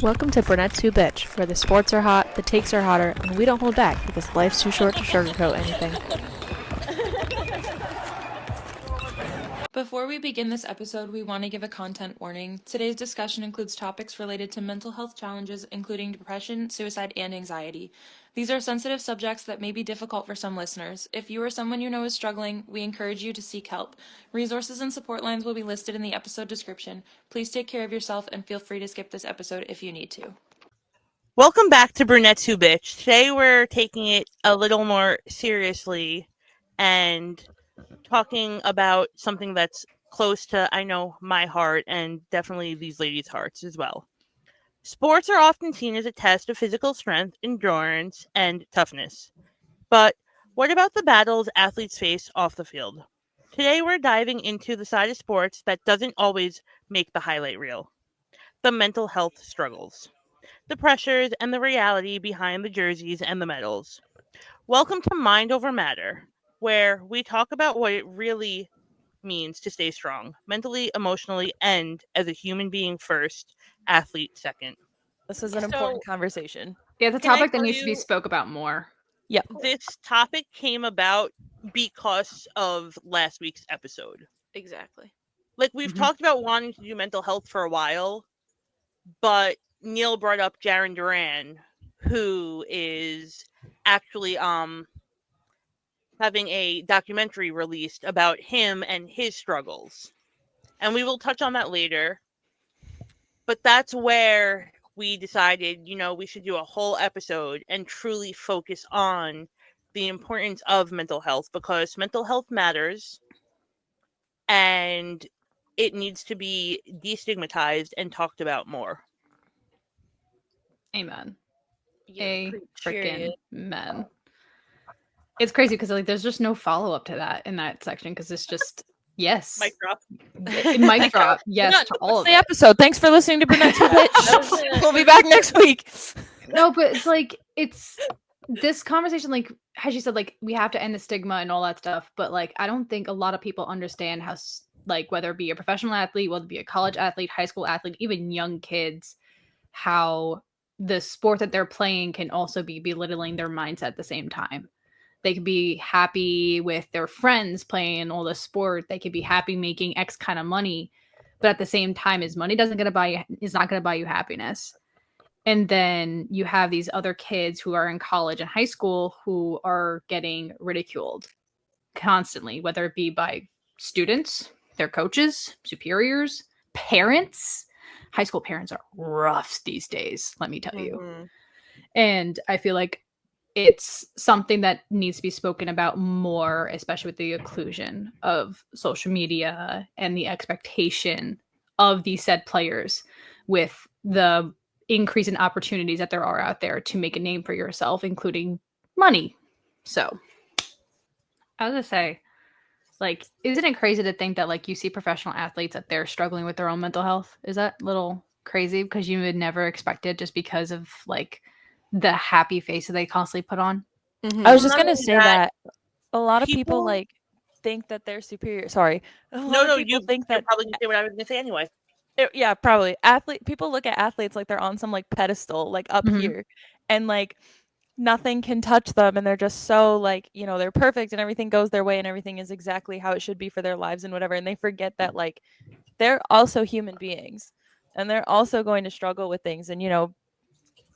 Welcome to Brunettes Who Bitch, where the sports are hot, the takes are hotter, and we don't hold back because life's too short to sugarcoat anything. Before we begin this episode, we want to give a content warning. Today's discussion includes topics related to mental health challenges, including depression, suicide, and anxiety. These are sensitive subjects that may be difficult for some listeners. If you or someone you know is struggling, we encourage you to seek help. Resources and support lines will be listed in the episode description. Please take care of yourself and feel free to skip this episode if you need to. Welcome back to Brunettes Who Bitch. Today we're taking it a little more seriously and talking about something that's close to, I know, my heart and definitely these ladies' hearts as well. Sports are often seen as a test of physical strength, endurance, and toughness. But what about the battles athletes face off the field? Today we're diving into the side of sports that doesn't always make the highlight reel: the mental health struggles, the pressures, and the reality behind the jerseys and the medals. Welcome to Mind Over Matter, where we talk about what it really means to stay strong, mentally, emotionally, and as a human being first, athlete second. This is an important conversation. Yeah, it's a Can I topic that tell needs to be you- spoke about more. Yep. This topic came about because of last week's episode. Exactly. Like, we've Mhm. talked about wanting to do mental health for a while, but Neil brought up Jaron Duran, who is actually having a documentary released about him and his struggles. And we will touch on that later. But that's where we decided, we should do a whole episode and truly focus on the importance of mental health, because mental health matters and it needs to be destigmatized and talked about more. Amen. Yeah, Freaking men. It's crazy because there's just no follow up to that in that section because it's just yes. Mic drop. Mic drop. Yes to all of the it. episode. Thanks for listening to Brunettes Who Bitch. We'll be back next week. No, but it's this conversation, as you said, we have to end the stigma and all that stuff. But I don't think a lot of people understand how whether it be a professional athlete, whether it be a college athlete, high school athlete, even young kids, how the sport that they're playing can also be belittling their mindset at the same time. They could be happy with their friends playing all the sport. They could be happy making X kind of money, but at the same time, money is not going to buy you happiness. And then you have these other kids who are in college and high school who are getting ridiculed constantly, whether it be by students, their coaches, superiors, parents. High school parents are rough these days, let me tell you. And I feel like it's something that needs to be spoken about more, especially with the inclusion of social media and the expectation of these said players with the increase in opportunities that there are out there to make a name for yourself, including money. So I was gonna say, isn't it crazy to think that you see professional athletes that they're struggling with their own mental health? Is that a little crazy? Because you would never expect it just because of the happy face that they constantly put on. Mm-hmm. I was just gonna say that a lot of people think that they're superior. Sorry. You think that. You're probably gonna say what I was gonna say anyway. Yeah, probably. People look at athletes like they're on some pedestal, up here, and nothing can touch them, and they're just so they're perfect and everything goes their way and everything is exactly how it should be for their lives and whatever, and they forget that they're also human beings and they're also going to struggle with things, and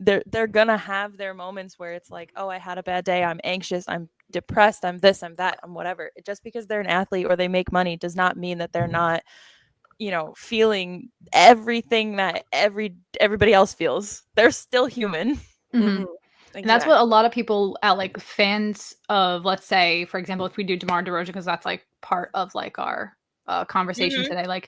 they're gonna have their moments where it's oh, I had a bad day, I'm anxious, I'm depressed, I'm this, I'm that, I'm whatever. Just because they're an athlete or they make money does not mean that they're not feeling everything that everybody else feels. They're still human. Exactly. And that's what a lot of people at fans of, let's say, for example, if we do DeMar DeRozan, because that's part of our conversation today,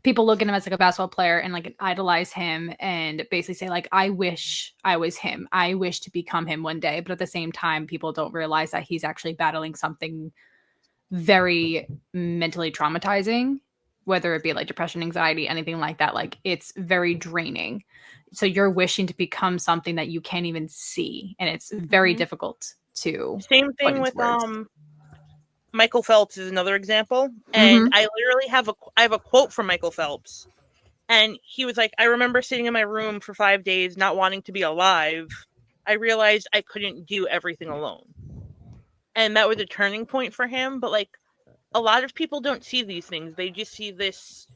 people look at him as a basketball player and idolize him and basically say I wish I was him, I wish to become him one day. But at the same time, people don't realize that he's actually battling something very mentally traumatizing, whether it be depression, anxiety, anything like that. It's very draining. So you're wishing to become something that you can't even see, and it's very difficult to. Same thing with Michael Phelps is another example, and I literally have a quote from Michael Phelps. And he was like, I remember sitting in my room for 5 days not wanting to be alive. I realized I couldn't do everything alone. And that was a turning point for him. But like, a lot of people don't see these things. They just see this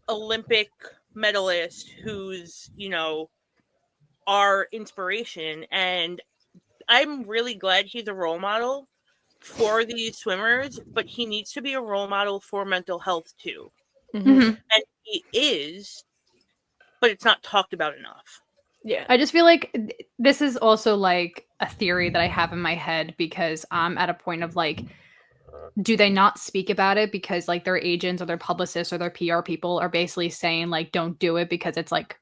Olympic medalist who's, our inspiration. And I'm really glad he's a role model for these swimmers, but he needs to be a role model for mental health too. Mhm. And he is, but it's not talked about enough. Yeah. I just feel like this is also like a theory that I have in my head because I'm at a point of like, do they not speak about it because like their agents or their publicists or their PR people are basically saying like don't do it because it's like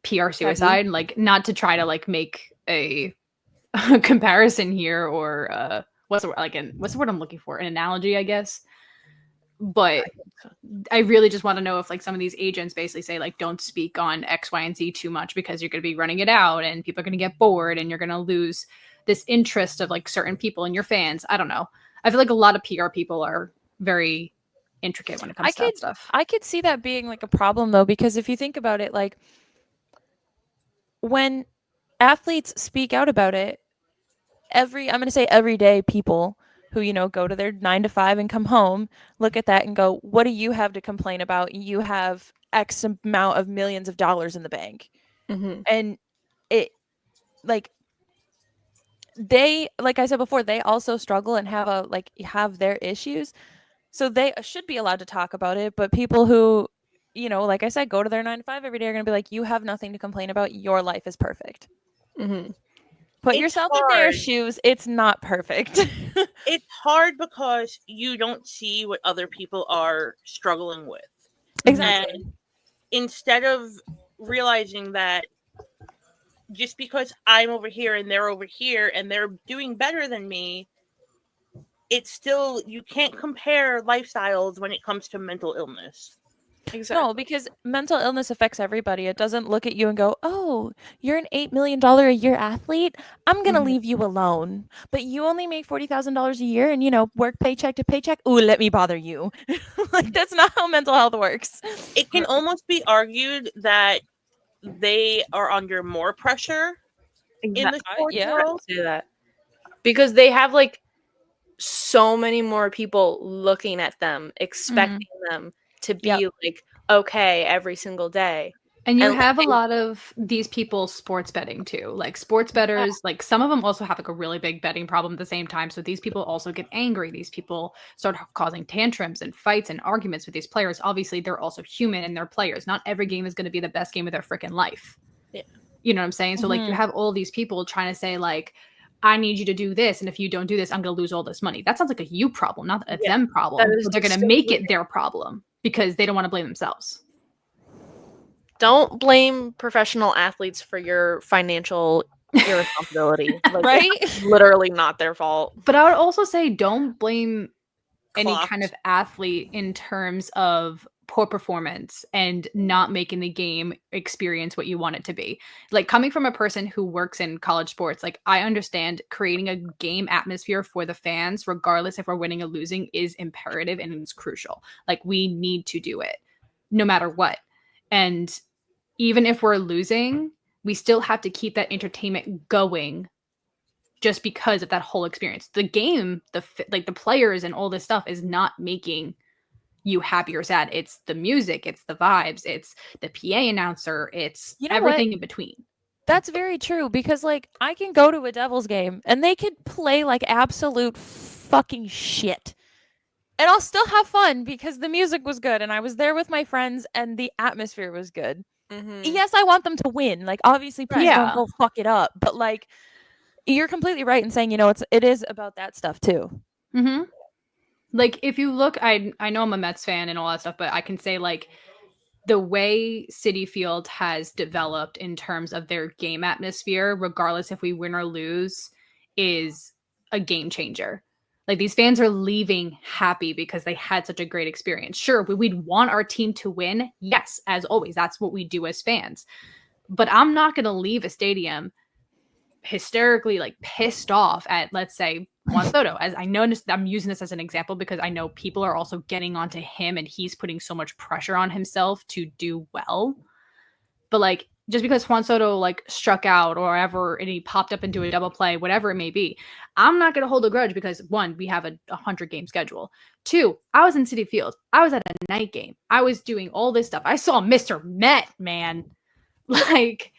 PR suicide, like not to try to like make a comparison here or what's the word I'm looking for? An analogy, I guess. But I really just want to know if like some of these agents basically say like don't speak on X, Y, and Z too much because you're going to be running it out and people are going to get bored and you're going to lose this interest of like certain people and your fans. I don't know. I feel like a lot of PR people are very intricate when it comes to that stuff. I could see that being like a problem though, because if you think about it, like when athletes speak out about it, I'm going to say everyday people who, go to their 9 to 5 and come home, look at that and go, what do you have to complain about? You have X amount of millions of dollars in the bank. Mm-hmm. And it, like, they, like I said before, they also struggle and have their issues. So they should be allowed to talk about it. But people who, like I said, go to their 9 to 5 every day are going to be like, you have nothing to complain about. Your life is perfect. Mm-hmm. Put It's yourself in their hard. shoes. It's not perfect. It's hard because you don't see what other people are struggling with. Exactly. And instead of realizing that just because I'm over here and they're over here and they're doing better than me, it's still, you can't compare lifestyles when it comes to mental illness. Exactly. No, because mental illness affects everybody. It doesn't look at you and go, "Oh, you're an $8 million a year athlete. I'm gonna Mhm. leave you alone." But you only make $40,000 a year, and work paycheck to paycheck. Ooh, let me bother you. Like that's not how mental health works. It can almost be argued that they are under more pressure in the sports Yeah. world. Say that because they have like so many more people looking at them, expecting them to be like okay every single day. And you And have a lot of these people sports betting too. Like sports bettors, like some of them also have like a really big betting problem at the same time. So these people also get angry. These people start causing tantrums and fights and arguments with these players. Obviously, they're also human and they're players. Not every game is going to be the best game of their freaking life. Yeah. You know what I'm saying? So like you have all these people trying to say like, I need you to do this, and if you don't do this, I'm going to lose all this money. That sounds like a you problem, not a them problem. That is But they're going to so make weird. it their problem because they don't want to blame themselves. Don't blame professional athletes for your financial irresponsibility. Like, Right? it's literally not their fault. But I would also say don't blame any Clocked. kind of athlete in terms of poor performance and not making the game experience what you want it to be. Like coming from a person who works in college sports, like I understand creating a game atmosphere for the fans, regardless if we're winning or losing, is imperative and it's crucial. Like we need to do it no matter what. And even if we're losing, we still have to keep that entertainment going just because of that whole experience. The game, the players and all this stuff is not making you happy or sad. It's the music, it's the vibes, it's the PA announcer, it's You know everything what? in between. That's very true because like I can go to a Devils game and they could play like absolute fucking shit. And I'll still have fun because the music was good and I was there with my friends and the atmosphere was good. Mm-hmm. Yes, I want them to win. Like obviously please Yeah. don't go fuck it up, but like you're completely right in saying, it is about that stuff too. Mm-hmm. Like if you look, I know I'm a Mets fan and all that stuff, but I can say like the way Citi Field has developed in terms of their game atmosphere, regardless if we win or lose, is a game changer. Like these fans are leaving happy because they had such a great experience. Sure, we'd want our team to win. Yes, as always, that's what we do as fans. But I'm not going to leave a stadium hysterically like pissed off at, let's say, Juan Soto. As I know, I'm using this as an example because I know people are also getting onto him and he's putting so much pressure on himself to do well. But like, just because Juan Soto like struck out or whatever and he popped up into a double play, whatever it may be, I'm not going to hold a grudge because one, we have a 100-game schedule. Two, I was in Citi Field. I was at a night game. I was doing all this stuff. I saw Mr. Met, man. Like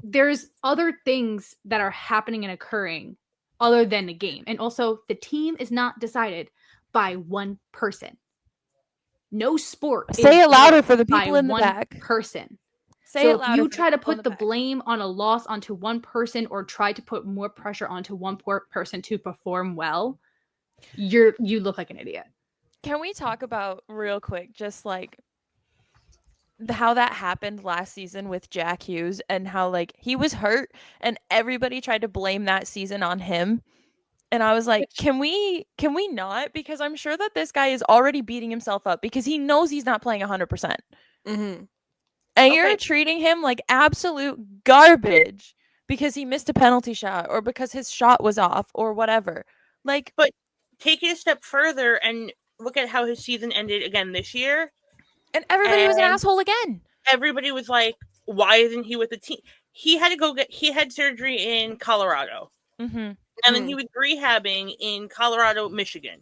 there's other things that are happening and occurring other than the game. And also the team is not decided by one person. No sport. Say it louder for the by people in the one back. person. Say So it if louder you for the try to people in put the the back. blame on a loss onto one person or try to put more pressure onto one person to perform well, you look like an idiot. Can we talk about real quick just like how that happened last season with Jack Hughes and how like he was hurt and everybody tried to blame that season on him. And I was like, can we not? Because I'm sure that this guy is already beating himself up because he knows he's not playing 100%. Mm-hmm. And you're treating him like absolute garbage because he missed a penalty shot or because his shot was off or whatever. Like, but take it a step further and look at how his season ended again this year. And everybody was an asshole again. Everybody was like, why isn't he with the team? He had surgery in Colorado. Mm-hmm. And then he was rehabbing in Colorado, Michigan.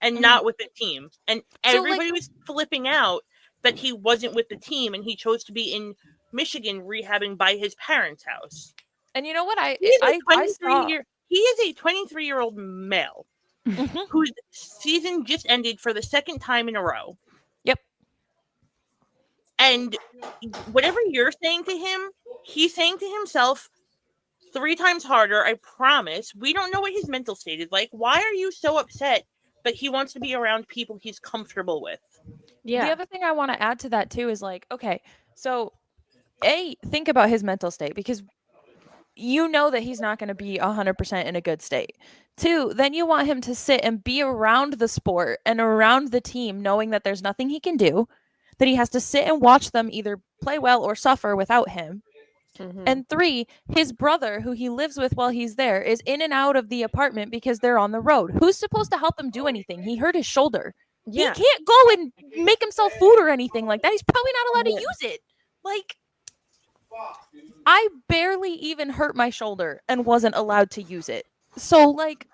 And not with the team. And everybody was flipping out that he wasn't with the team and he chose to be in Michigan rehabbing by his parents' house. And you know what? He is a 23-year-old male whose season just ended for the second time in a row. Yep. And whatever you're saying to him, he's saying to himself 3 times harder, I promise. We don't know what his mental state is like. Why are you so upset that he wants to be around people he's comfortable with? Yeah. The other thing I want to add to that too is like, okay, so think about his mental state because you know that he's not going to be 100% in a good state. 2, then you want him to sit and be around the sport and around the team knowing that there's nothing he can do, that he has to sit and watch them either play well or suffer without him. Mm-hmm. And 3, his brother, who he lives with while he's there, is in and out of the apartment because they're on the road. Who's supposed to help him do anything? He hurt his shoulder. Yeah. He can't go and make himself food or anything like that. He's probably not allowed to use it. Like, I barely even hurt my shoulder and wasn't allowed to use it. So, like,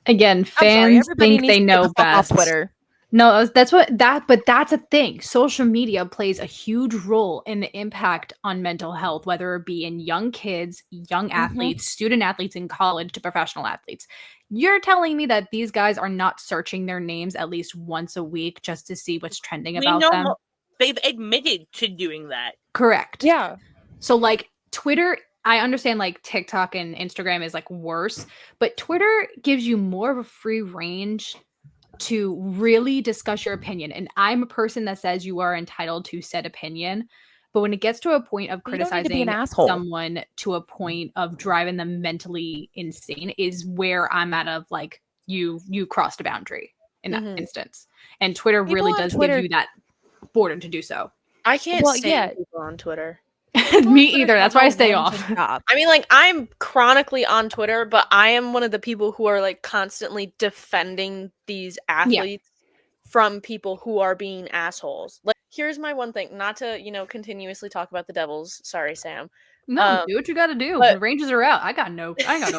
again, fans think they know best. Off Twitter. No, but that's a thing. Social media plays a huge role in the impact on mental health, whether it be in young kids, young athletes, student athletes in college to professional athletes. You're telling me that these guys are not searching their names at least once a week just to see what's trending about them? They've admitted to doing that. Correct. Yeah. So like Twitter, I understand like TikTok and Instagram is like worse, but Twitter gives you more of a free range to really discuss your opinion. And I'm a person that says you are entitled to said opinion. But when it gets to a point of criticizing someone to a point of driving them mentally insane is where I'm at of like, you crossed a boundary in that instance. And Twitter really does give you that border to do so. I can't stand people on Twitter. Me either. That's why I stay off. I mean, like, I'm chronically on Twitter, but I am one of the people who are like constantly defending these athletes from people who are being assholes. Like, here's my one thing, not to, continuously talk about the Devils. Sorry, Sam. No, do what you got to do. The Rangers are out. I got no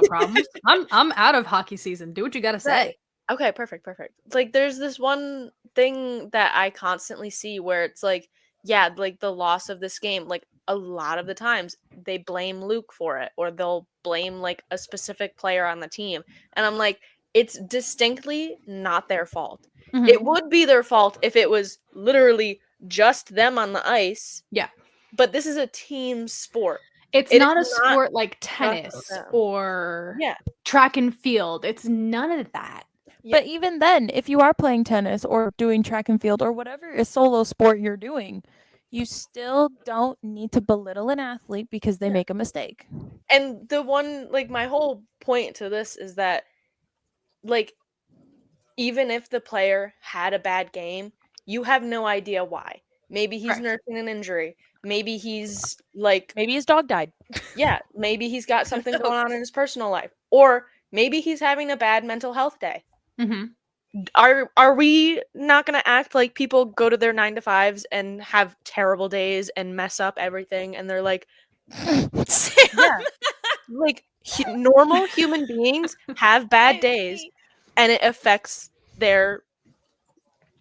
problems. I'm out of hockey season. Do what you got to say. Right. Okay, perfect. Like, there's this one thing that I constantly see where it's like, yeah, like the loss of this game, like a lot of the times they blame Luke for it, or they'll blame like a specific player on the team. And I'm like, it's distinctly not their fault. Mm-hmm. It would be their fault if it was literally just them on the ice. Yeah. But this is a team sport. It's not a sport like tennis or track and field. It's none of that. But even then, if you are playing tennis or doing track and field or whatever is solo sport you're doing, you still don't need to belittle an athlete because they make a mistake. And the one, like, my whole point to this is that, like, even if the player had a bad game, you have no idea why. Maybe he's Correct. nursing an injury. Maybe he's like, Maybe his dog died. yeah, maybe he's got something going on in his personal life. Or maybe he's having a bad mental health day. Mm-hmm. Are we not going to act like people go to their 9 to 5s and have terrible days and mess up everything and they're like, yeah, like normal human beings have bad days and it affects their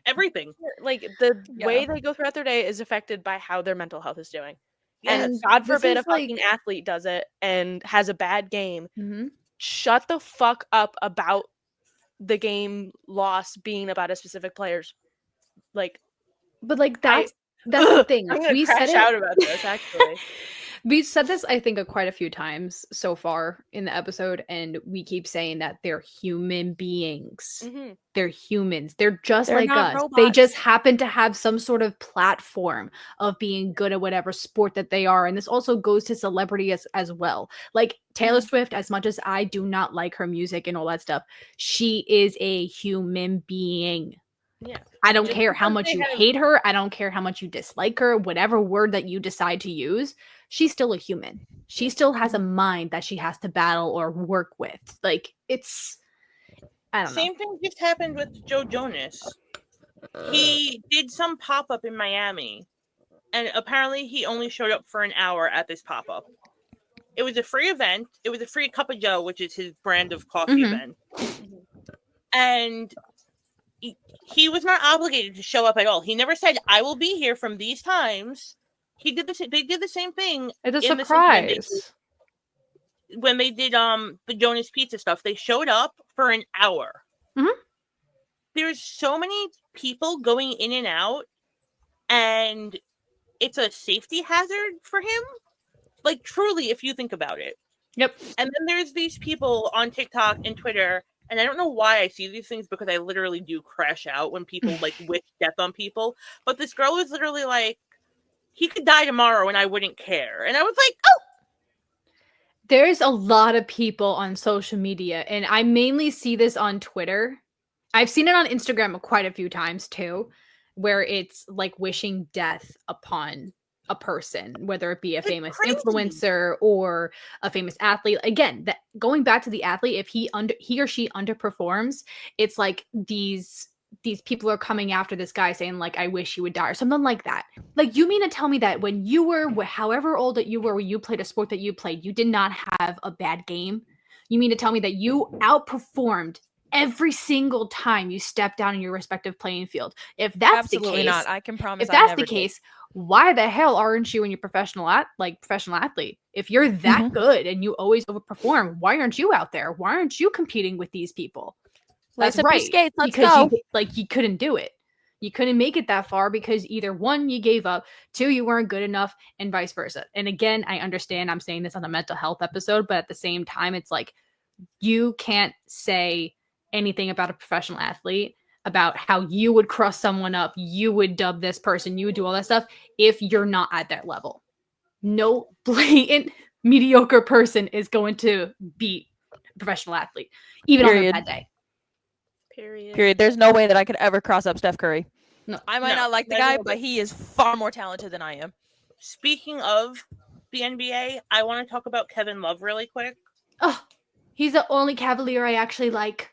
Everything. like the Yeah. way they go throughout their day is affected by how their mental health is doing. Yes. And God this forbid a is, like- fucking athlete does it and has a bad game. Mm-hmm. Shut the fuck up about the game loss being about a specific player's like. But like that's the thing. I'm gonna We crash said out it. about this actually. We've said this, I think, quite a few times so far in the episode, and we keep saying that they're human beings. Mm-hmm. They're humans. They're just They're like not us. They just robots. happen to have some sort of platform of being good at whatever sport that they are. And this also goes to celebrity as well. Like Taylor Swift, as much as I do not like her music and all that stuff, she is a human being. Yeah. I don't Just care how because much they you have- hate her. I don't care how much you dislike her. Whatever word that you decide to use, she's still a human. She still has a mind that she has to battle or work with. Like, it's, I don't know. Same thing just happened with Joe Jonas. He did some pop-up in Miami, and apparently he only showed up for an hour at this pop-up. It was a free event. It was a free cup of Joe, which is his brand of coffee event. And he was not obligated to show up at all. He never said, I will be here from these times. They did the same thing. It's a in the same way surprise. when they did the Jonas Pizza stuff. They showed up for an hour. Mhm. There's so many people going in and out, and it's a safety hazard for him. Like, truly, if you think about it. Yep. And then there's these people on TikTok and Twitter, and I don't know why I see these things because I literally do crash out when people like wish death on people. But this girl was literally like, he could die tomorrow and I wouldn't care. And I was like, oh! There's a lot of people on social media, and I mainly see this on Twitter. I've seen it on Instagram quite a few times too, where it's like wishing death upon a person, whether it be a It's famous crazy. influencer or a famous athlete. Again, that going back to the athlete, if he or she underperforms, it's like these people are coming after this guy saying like, I wish you would die or something like that. Like, you mean to tell me that when you were however old that you were when you played a sport that you played, you did not have a bad game? You mean to tell me that you outperformed every single time you step down in your respective playing field? If that's Absolutely the case, not. I can promise. if I that's never the did. case, why the hell aren't you in your professional athlete? If you're that good and you always overperform, why aren't you out there? Why aren't you competing with these people? Lace That's up your right. skates, let's because go. you couldn't do it. You couldn't make it that far because either one, you gave up, two, you weren't good enough, and vice versa. And again, I understand I'm saying this on a mental health episode, but at the same time, it's like you can't say anything about a professional athlete, about how you would cross someone up, you would dub this person, you would do all that stuff if you're not at that level. No blatant mediocre person is going to beat a professional athlete, even on a Period. bad day. Period. There's no way that I could ever cross up Steph Curry. No. I might No, not like the there's guy, no but way. he is far more talented than I am. Speaking of the NBA, I want to talk about Kevin Love really quick. Oh, he's the only Cavalier I actually like.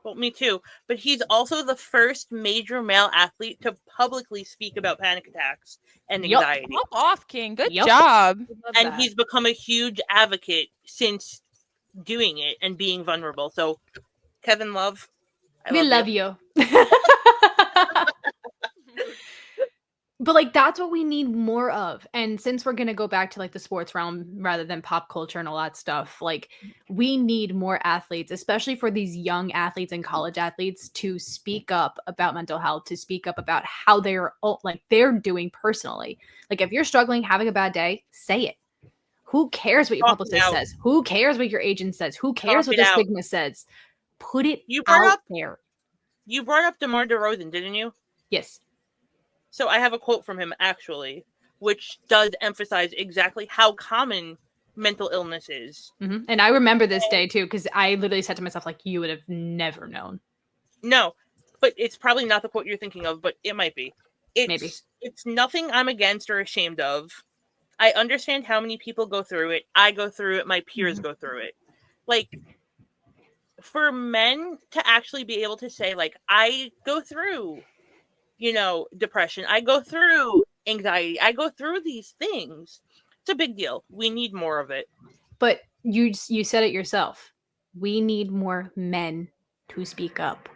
Well, me too. But he's also the first major male athlete to publicly speak about panic attacks and Yup. anxiety. Pop off, King. Good Yup. job. And he's become a huge advocate since doing it and being vulnerable. So, Kevin Love, We love you. But like that's what we need more of. And since we're gonna go back to like the sports realm rather than pop culture and all that stuff, like we need more athletes, especially for these young athletes and college athletes, to speak up about mental health, to speak up about how they're doing personally. Like if you're struggling, having a bad day, say it. Who cares what your Talk it publicist out. says? Who cares what your agent says? Who cares Talk what it the out. stigma says? Put it You brought out up- there. You brought up DeMar DeRozan, didn't you? Yes. So I have a quote from him, actually, which does emphasize exactly how common mental illness is. Mm-hmm. And I remember this day too, because I literally said to myself, like, you would have never known. No, but it's probably not the quote you're thinking of, but it might be. It's nothing I'm against or ashamed of. I understand how many people go through it. I go through it. My peers go through it. Like, for men to actually be able to say, like, I go through, depression. I go through anxiety. I go through these things. It's a big deal. We need more of it. But you said it yourself. We need more men to speak up.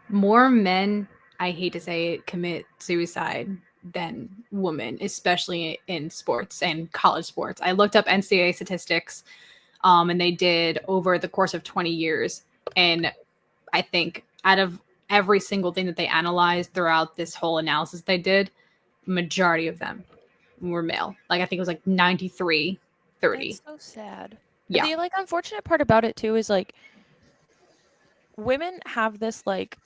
More men, I hate to say it, commit suicide than women, especially in sports and college sports. I looked up NCAA statistics, and they did over the course of 20 years. And I think out of every single thing that they analyzed throughout this whole analysis they did, majority of them were male. Like I think it was like 93-30. That's so sad. Yeah. The like unfortunate part about it too is like women have this like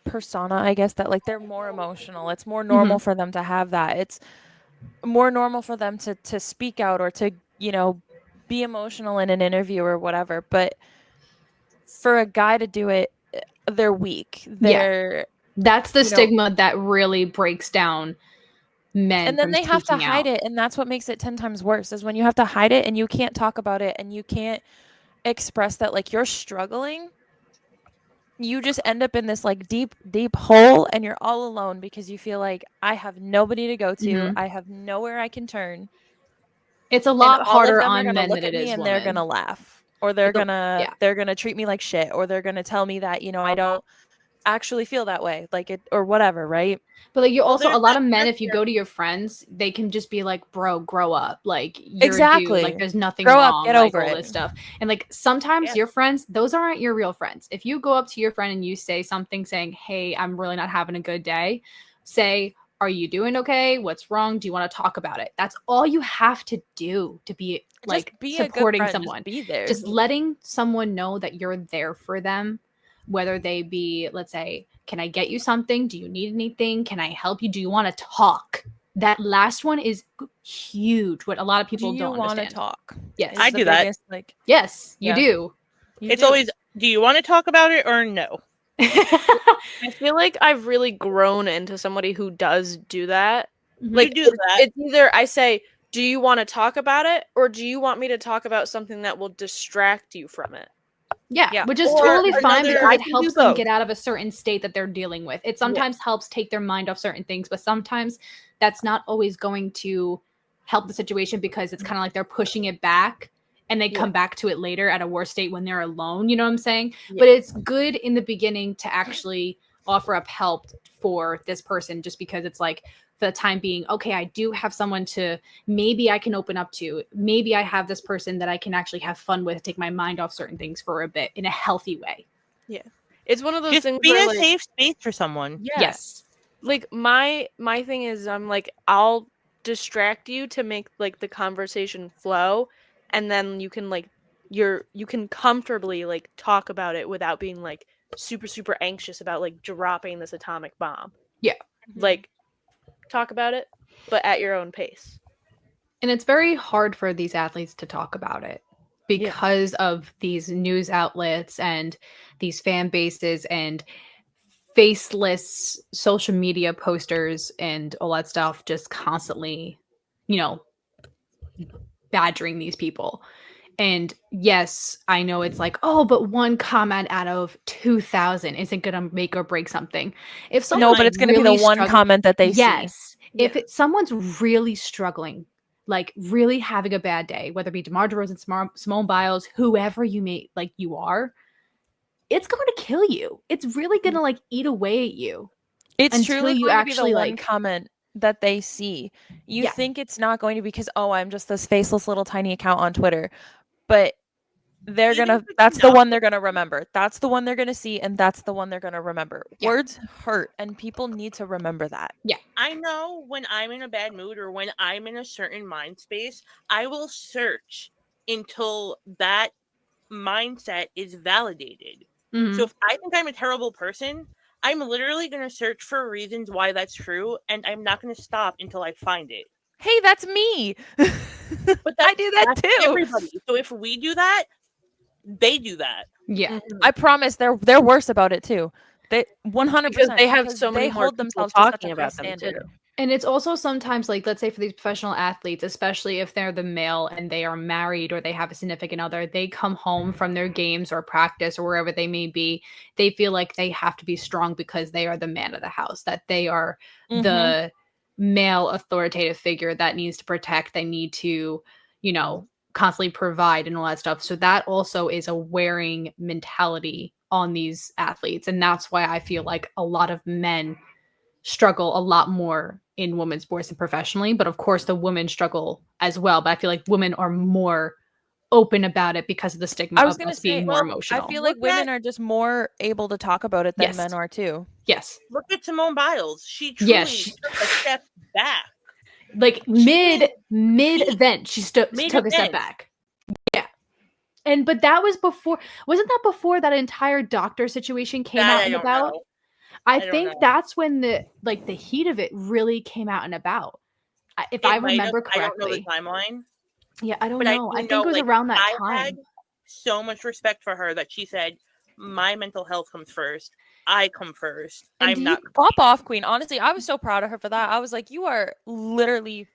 persona, I guess, that like they're more emotional. It's more normal for them to have that. It's more normal for them to speak out or to, be emotional in an interview or whatever. But for a guy to do it, they're weak. That's the stigma that really breaks down men. And then they have to hide it, and that's what makes it 10 times worse, is when you have to hide it and you can't talk about it and you can't express that like you're struggling. You just end up in this like deep hole, and you're all alone because you feel like I have nobody to go to. I have nowhere I can turn. It's a lot harder on men than it is and women. They're gonna laugh, or they're gonna treat me like shit, or they're gonna tell me that I don't actually feel that way, like it or whatever, right? But like, you also a lot of men, if you go to your friends, they can just be like, "Bro, grow up. Like you're a dude. Like there's nothing wrong. Up, get like, over all it. This stuff." And like sometimes your friends, those aren't your real friends. If you go up to your friend and you say something, saying, "Hey, I'm really not having a good day," say, "Are you doing okay? What's wrong? Do you want to talk about it?" That's all you have to do to be like supporting someone. Just be there. Just letting someone know that you're there for them, whether they be, let's say, can I get you something? Do you need anything? Can I help you? Do you want to talk? That last one is huge. What a lot of people don't understand. Do you want to talk? Yes. I do that. Yes, you do. It's always, do you want to talk about it or no? I feel like I've really grown into somebody who does do that. Like, it's either I say, do you want to talk about it, or do you want me to talk about something that will distract you from it? Yeah, which is totally fine because it helps them get out of a certain state that they're dealing with. It sometimes helps take their mind off certain things, but sometimes that's not always going to help the situation because it's kind of like they're pushing it back and they come back to it later at a worse state when they're alone. You know what I'm saying? Yeah. But it's good in the beginning to actually offer up help for this person just because it's like, for the time being, okay, I do have someone to maybe I can open up to. Maybe I have this person that I can actually have fun with, take my mind off certain things for a bit in a healthy way. Yeah. It's one of those things be where, a safe space for someone. Yeah. Yes. Like my thing is I'm like, I'll distract you to make like the conversation flow, and then you can like you can comfortably like talk about it without being like super anxious about like dropping this atomic bomb. Yeah. Like talk about it, but at your own pace. And it's very hard for these athletes to talk about it because of these news outlets and these fan bases and faceless social media posters and all that stuff just constantly, badgering these people. And yes, I know it's like, oh, but one comment out of 2,000 isn't going to make or break something. If someone but it's going to be the one comment that they see. Yes. If someone's really struggling, like really having a bad day, whether it be DeMar DeRozan, Simone Biles, whoever you may like you are, it's going to kill you. It's really going to like eat away at you. It's truly going to be the one comment that they see. You think it's not going to be because, oh, I'm just this faceless little tiny account on Twitter. But that's the one they're going to remember. That's the one they're going to see, and that's the one they're going to remember. Yeah. Words hurt, and people need to remember that. Yeah. I know when I'm in a bad mood or when I'm in a certain mind space, I will search until that mindset is validated. So if I think I'm a terrible person, I'm literally going to search for reasons why that's true, and I'm not going to stop until I find it. Hey, that's me. But I do that too. Everybody. So if we do that, they do that. Yeah. I promise they're worse about it too. They 100% because they have so many they more hold people themselves to such talking a high about them standard. too. And it's also sometimes like, let's say for these professional athletes, especially if they're the male and they are married or they have a significant other, they come home from their games or practice or wherever they may be. They feel like they have to be strong because they are the man of the house, that they are the male authoritative figure that needs to protect. They need to, constantly provide and all that stuff. So that also is a wearing mentality on these athletes. And that's why I feel like a lot of men struggle a lot more in women's sports and professionally, but of course the women struggle as well. But I feel like women are more open about it because of the stigma I was of gonna us say, being more emotional. I feel like women are just more able to talk about it than Yes. men are too. Yes. Look at Simone Biles. She truly Yes. took a step back. Like mid event, she took a step Mid-event. back. Yeah. But that was before, wasn't that before that entire doctor situation came That out I and don't about? know. I don't think know. that's when the heat of it really came out and about. If It I might have. remember I don't know the correctly. timeline, Yeah, I don't but I know. do I know, think it was like, around that I had time. so much respect for her that she said, "My mental health comes first. I come first. And I'm do not." you Pop off, queen. Honestly, I was so proud of her for that. I was like, you are literally,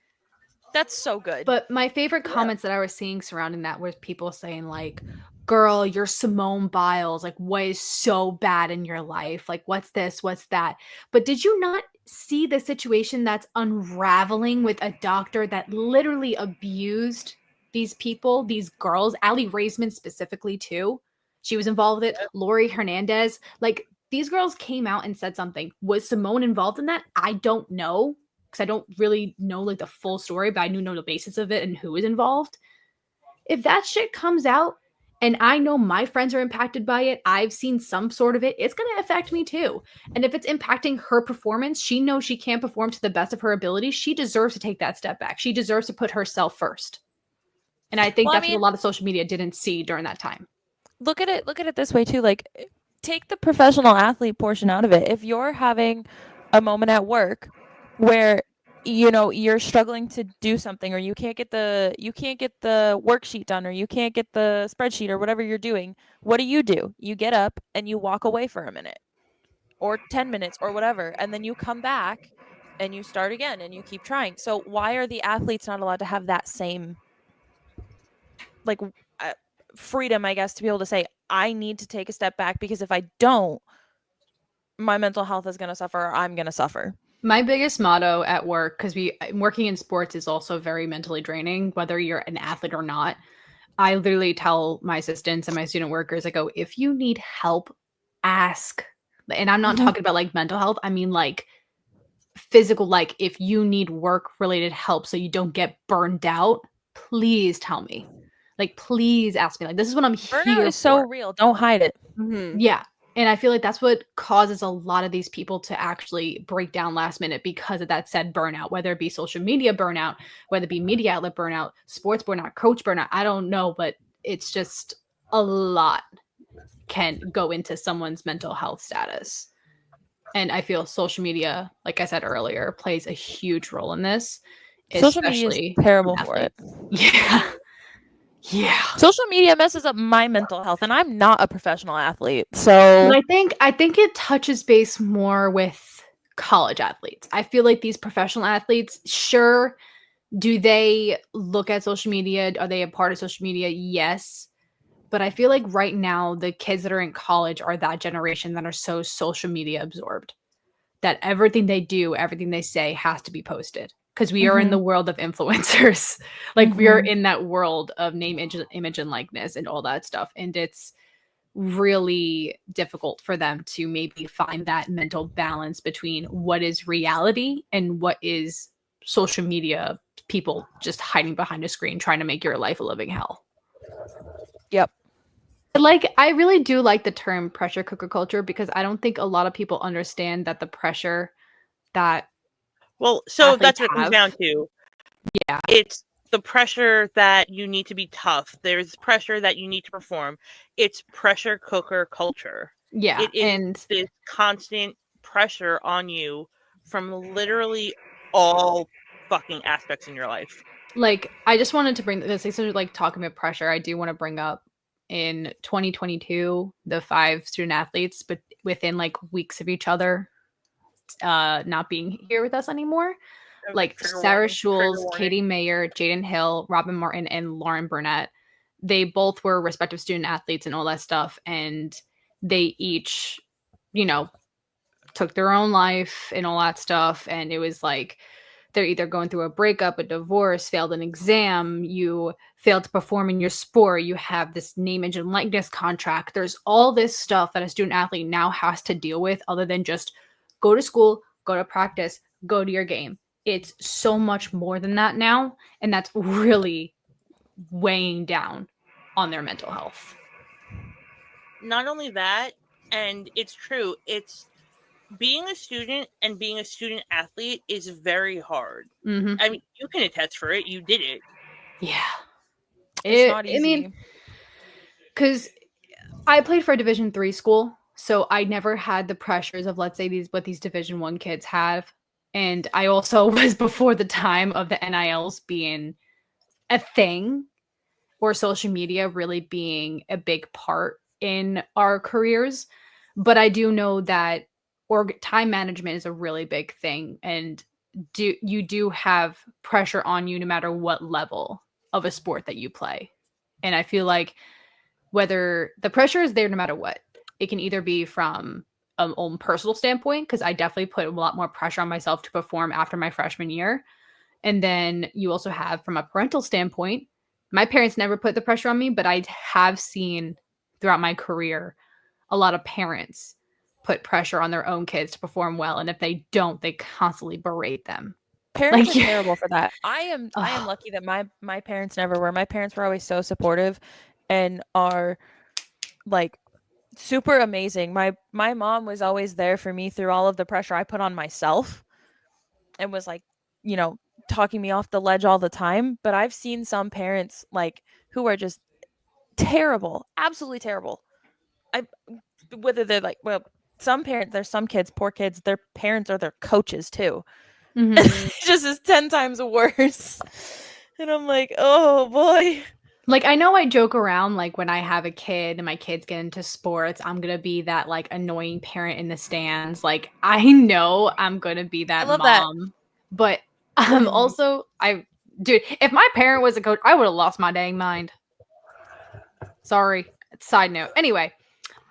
that's so good. But my favorite Yeah. comments that I was seeing surrounding that was people saying like, "Girl, you're Simone Biles. Like, what is so bad in your life? Like, what's this? What's that?" But did you not see the situation that's unraveling with a doctor that literally abused these people, these girls, Allie Raisman specifically too? She was involved with it. Yep. Lori Hernandez. Like, these girls came out and said something. Was Simone involved in that? I don't know, because I don't really know like the full story, but I do know the basis of it and who is involved. If that shit comes out and I know my friends are impacted by it, I've seen some sort of it, it's going to affect me too. And if it's impacting her performance, she knows she can't perform to the best of her ability. She deserves to take that step back. She deserves to put herself first. And I think Well, I that's what mean, a lot of social media didn't see during that time. look at it this way too. Like, take the professional athlete portion out of it. If you're having a moment at work where you're struggling to do something, or you can't get the worksheet done, or you can't get the spreadsheet, or whatever you're doing, what do? You get up and you walk away for a minute or 10 minutes or whatever, and then you come back and you start again and you keep trying. So why are the athletes not allowed to have that same, like, uh, freedom, I guess, to be able to say, I need to take a step back, because if I don't, my mental health is going to suffer, or I'm going to suffer. My biggest motto at work, because working in sports is also very mentally draining, whether you're an athlete or not. I literally tell my assistants and my student workers, I go, if you need help, ask. And I'm not talking about like mental health. I mean like physical, like if you need work related help so you don't get burned out, please tell me. Like, please ask me. Like, this is what I'm Burnout here is so for. real. Don't hide it. Mm-hmm. Yeah. And I feel like that's what causes a lot of these people to actually break down last minute, because of that said burnout, whether it be social media burnout, whether it be media outlet burnout, sports burnout, coach burnout. I don't know, but it's just a lot can go into someone's mental health status. And I feel social media, like I said earlier, plays a huge role in this. Social media is Especially terrible for it. Yeah. Yeah. Social media messes up my mental health, and I'm not a professional athlete. But So I think it touches base more with college athletes. I feel like these professional athletes, sure, do they look at social media? Are they a part of social media? Yes. But I feel like right now the kids that are in college are that generation that are so social media absorbed that everything they do, everything they say has to be posted, because we are in the world of influencers. Like, we are in that world of name, image, and likeness and all that stuff. And it's really difficult for them to maybe find that mental balance between what is reality and what is social media people just hiding behind a screen trying to make your life a living hell. Yep. Like, I really do like the term pressure cooker culture, because I don't think a lot of people understand that the pressure that Well, so athletes that's what it comes have. down to. Yeah. It's the pressure that you need to be tough. There's pressure that you need to perform. It's pressure cooker culture. Yeah. It is And this constant pressure on you from literally all fucking aspects in your life. like, I just wanted to bring this, like, talking about pressure, I do want to bring up in 2022, the 5 student athletes, but within like weeks of each other, not being here with us anymore. Like Sarah Schulz, Katie Mayer, Jaden Hill, Robin Martin, and Lauren Burnett. They both were respective student athletes and all that stuff. And they each, you know, took their own life and all that stuff. And it was like they're either going through a breakup, a divorce, failed an exam, you failed to perform in your sport, you have this name, image, and likeness contract. There's all this stuff that a student athlete now has to deal with other than just go to school, go to practice, go to your game. It's so much more than that now. And that's really weighing down on their mental health. Not only that, and it's true, it's being a student and being a student athlete is very hard. Mm-hmm. I mean, you can attest for it. You did it. Yeah. It's not easy. I mean, because I played for a Division III school, so I never had the pressures of, let's say, these Division I kids have. And I also was before the time of the NILs being a thing, or social media really being a big part in our careers. But I do know that time management is a really big thing, and you do have pressure on you no matter what level of a sport that you play. And I feel like whether the pressure is there no matter what, it can either be from an own personal standpoint, because I definitely put a lot more pressure on myself to perform after my freshman year. And then you also have from a parental standpoint, my parents never put the pressure on me, but I have seen throughout my career a lot of parents put pressure on their own kids to perform well. And if they don't, they constantly berate them. Parents are terrible for that. I am lucky that my parents never were. My parents were always so supportive and are like super amazing. My mom was always there for me through all of the pressure I put on myself and was like, you know, talking me off the ledge all the time. But I've seen some parents like who are just terrible, absolutely terrible. Whether they're like, well, some parents, there's some kids, poor kids, their parents are their coaches too. Mm-hmm. It just is 10 times worse. And I'm like, oh boy. Like, I know I joke around, like, when I have a kid and my kids get into sports, I'm gonna be that, like, annoying parent in the stands. Like, I know I'm gonna be that love mom. that. But I'm also, dude, if my parent was a coach, I would have lost my dang mind. Sorry. Side note. Anyway,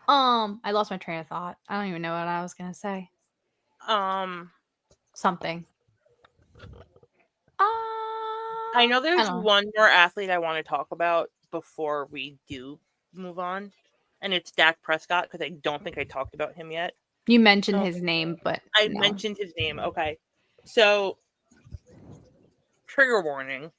I lost my train of thought. I don't even know what I was gonna say. Something. I know there's one more athlete I want to talk about before we do move on, and it's Dak Prescott, because I don't think I talked about him yet. You mentioned his name, but I mentioned his name. Okay, so trigger warning.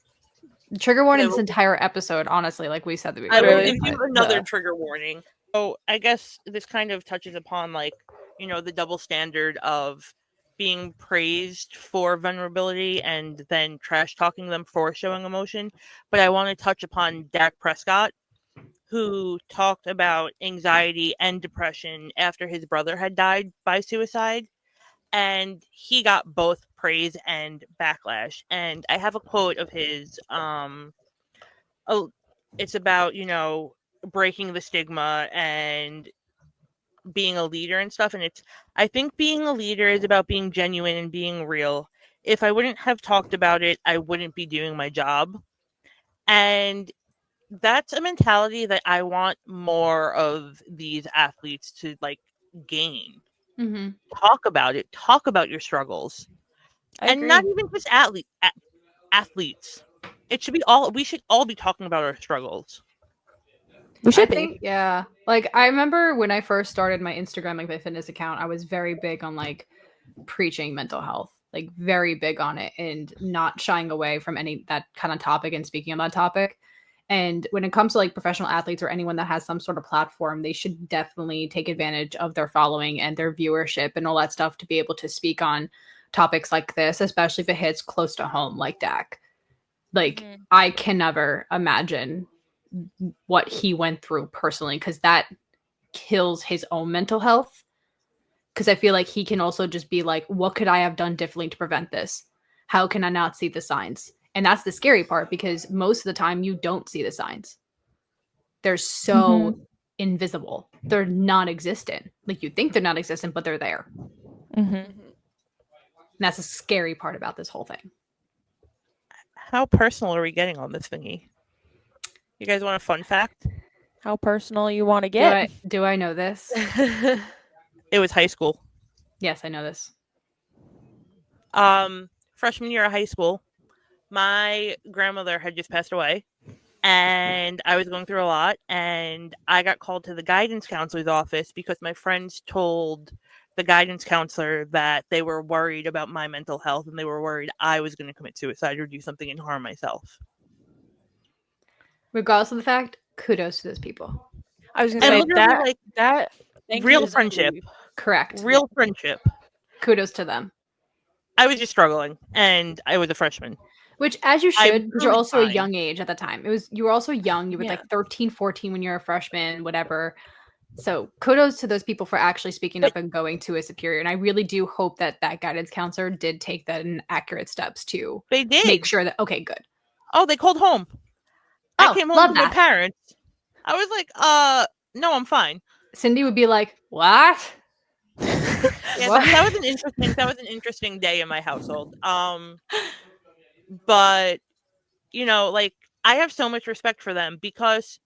Trigger warning this entire episode, honestly, like we said. I will give you another trigger warning. So I guess this kind of touches upon, like, you know, the double standard of being praised for vulnerability and then trash talking them for showing emotion. But I want to touch upon Dak Prescott, who talked about anxiety and depression after his brother had died by suicide. And he got both praise and backlash. And I have a quote of his. It's about, you know, breaking the stigma and being a leader and stuff. And I think being a leader is about being genuine and being real. If I wouldn't have talked about it, I wouldn't be doing my job. And that's a mentality that I want more of these athletes to, like, gain. Mm-hmm. Talk about it. Talk about your struggles. And not even just athletes. It should be we should all be talking about our struggles. We should be. Yeah. Like, I remember when I first started my Instagram, like my fitness account, I was very big on like preaching mental health, like very big on it and not shying away from that kind of topic and speaking on that topic. And when it comes to like professional athletes or anyone that has some sort of platform, they should definitely take advantage of their following and their viewership and all that stuff to be able to speak on topics like this, especially if it hits close to home like Dak. Like, I can never imagine what he went through personally, because that kills his own mental health. Because I feel like he can also just be like, what could I have done differently to prevent this? How can I not see the signs? And that's the scary part, because most of the time you don't see the signs. they're so invisible. They're non-existent. Like, you think they're non-existent, but they're there. And that's a scary part about this whole thing. How personal are we getting on this thingy? You guys want a fun fact? How personal you want to get? Do I know this? It was high school. Yes, I know this. Freshman year of high school, my grandmother had just passed away, and I was going through a lot, and I got called to the guidance counselor's office because my friends told the guidance counselor that they were worried about my mental health, and they were worried I was going to commit suicide or do something and harm myself. Regardless of the fact, kudos to those people. I was going to say literally, that real friendship. Correct. Real friendship. Kudos to them. I was just struggling, and I was a freshman. Which, as you should, because you're also fine. a young age at the time. You were also young. You were like 13, 14 when you're a freshman, whatever. So kudos to those people for actually speaking up and going to a superior. And I really do hope that that guidance counselor did take that in accurate steps to make sure that, okay, good. Oh, they called home. I came home to my parents. I was like, no, I'm fine. Cindy would be like, what? Yeah, that was an interesting day in my household. But you know, like, I have so much respect for them because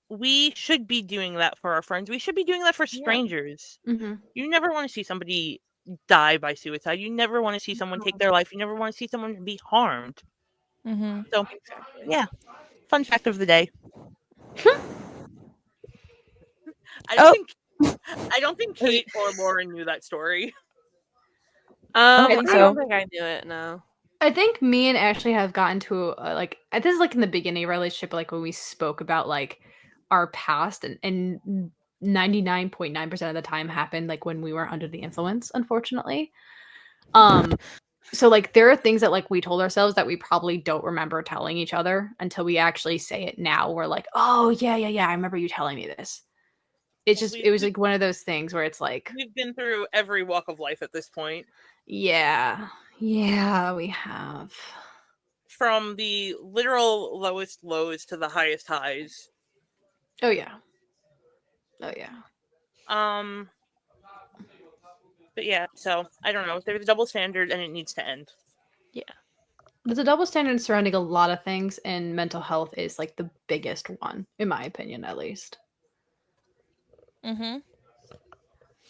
we should be doing that for our friends. We should be doing that for strangers. Mm-hmm. You never want to see somebody die by suicide. You never want to see someone take their life. You never want to see someone be harmed. So, yeah, fun fact of the day. I don't think Kate or Lauren knew that story. I don't think I knew it. No. I think me and Ashley have gotten to like, this is like in the beginning of our relationship, like when we spoke about like our past, and 99.9% of the time happened like when we were under the influence, unfortunately. So like there are things that like we told ourselves that we probably don't remember telling each other until we actually say it now. We're like, oh yeah, I remember you telling me this. It's just, it was like one of those things where it's like, we've been through every walk of life at this point. Yeah, we have. From the literal lowest lows to the highest highs. Oh yeah. But yeah, so I don't know. There's a double standard and it needs to end. Yeah. There's a double standard surrounding a lot of things, and mental health is like the biggest one, in my opinion, at least.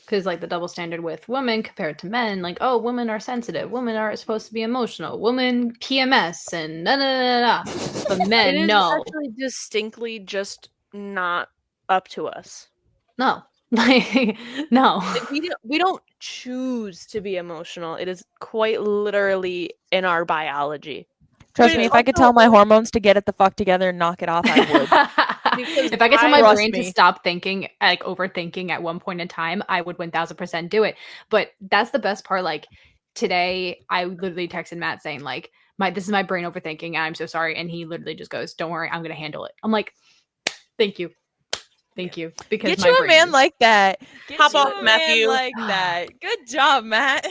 Because like the double standard with women compared to men, like, oh, women are sensitive, women are supposed to be emotional, women PMS and but men, it is no, actually distinctly just not up to us. No, like no, like, we don't choose to be emotional. It is quite literally in our biology. Trust me, if I could tell my hormones to get it the fuck together and knock it off, I would. If I could tell my brain to stop thinking, like overthinking at one point in time, I would 1000% do it. But that's the best part. Like today, I literally texted Matt saying like, this is my brain overthinking. I'm so sorry. And he literally just goes, don't worry, I'm going to handle it. I'm like, thank you. Because get you a man like that. Hop off, Matthew. Like that. Good job, Matt.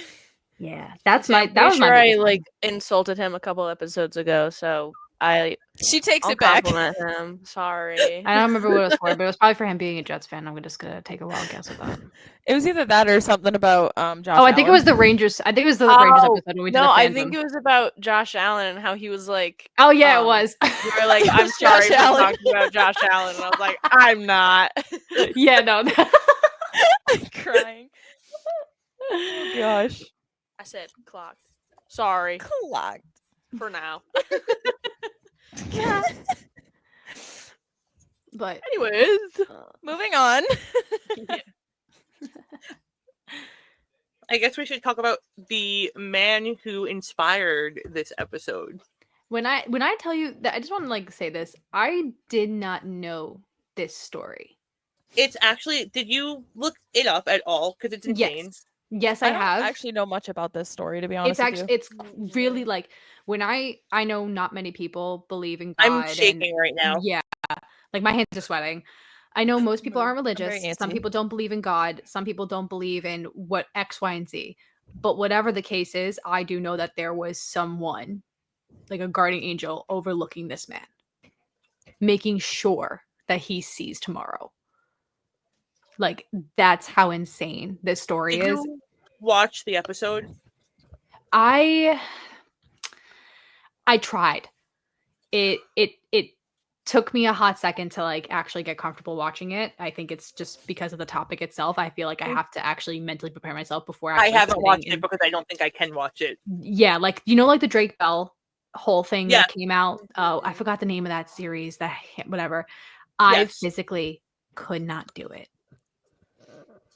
Yeah, that was I like insulted him a couple episodes ago, so she takes it back. Compliment him. Sorry. I don't remember what it was for, but it was probably for him being a Jets fan. I'm just gonna take a wild guess with that. It was either that or something about Josh. I think it was the Rangers. I think it was the Rangers episode when we did the I think it was about Josh Allen and how he was like. Oh yeah, it was. You were like, I'm sorry for talking about Josh Allen, and I was like, I'm not. Yeah, no. I'm crying. Oh gosh. I said clocked. Sorry. Clocked. For now. But anyways, moving on. I guess we should talk about the man who inspired this episode. When I tell you that, I just want to like say this. I did not know this story. It's actually, did you look it up at all? Because it's insane. Yes, I have. Don't actually know much about this story, to be honest. It's really like when I know not many people believe in God. I'm shaking right now. Yeah, like my hands are sweating. I know most people aren't religious. Some people don't believe in God. Some people don't believe in what X, Y, and Z. But whatever the case is, I do know that there was someone, like a guardian angel, overlooking this man, making sure that he sees tomorrow. Like, that's how insane this story Did is. you watch the episode? I tried. It took me a hot second to like actually get comfortable watching it. I think it's just because of the topic itself. I feel like I have to actually mentally prepare myself before I actually haven't watched sitting it because I don't think I can watch it. yeah, like like the Drake Bell whole thing Yeah. that came out. Oh, I forgot the name of that series. That whatever. I Yes. physically could not do it.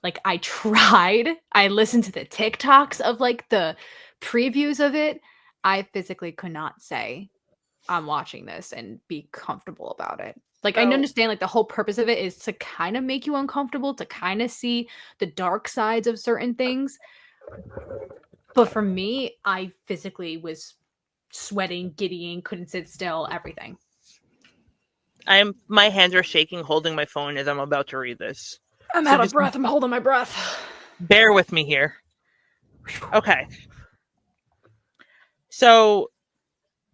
Like, I tried. I listened to the TikToks of like the previews of it. I physically could not say I'm watching this and be comfortable about it. Like, I So- understand like the whole purpose of it is to kind of make you uncomfortable, to kind of see the dark sides of certain things. But for me, I physically was sweating, giddying, couldn't sit still, everything. My hands are shaking holding my phone as I'm about to read this. I'm So out of just breath. I'm holding my breath. bear with me here. Okay. So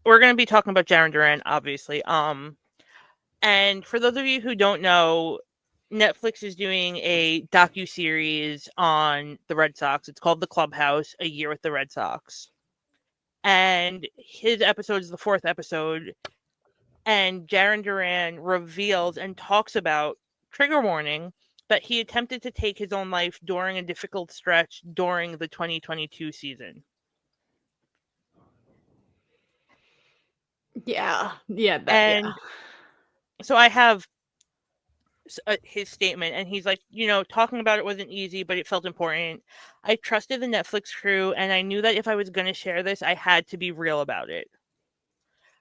we're going to be talking about Jaren Duran, obviously. And for those of you who don't know, Netflix is doing a docu-series on the Red Sox. It's called The Clubhouse, A Year with the Red Sox. And his episode is the 4th episode. And Jaren Duran reveals and talks about, trigger warning, that he attempted to take his own life during a difficult stretch during the 2022 season. Yeah. So I have his statement, and he's like, talking about it wasn't easy, but it felt important. I trusted the Netflix crew, and I knew that if I was going to share this, I had to be real about it.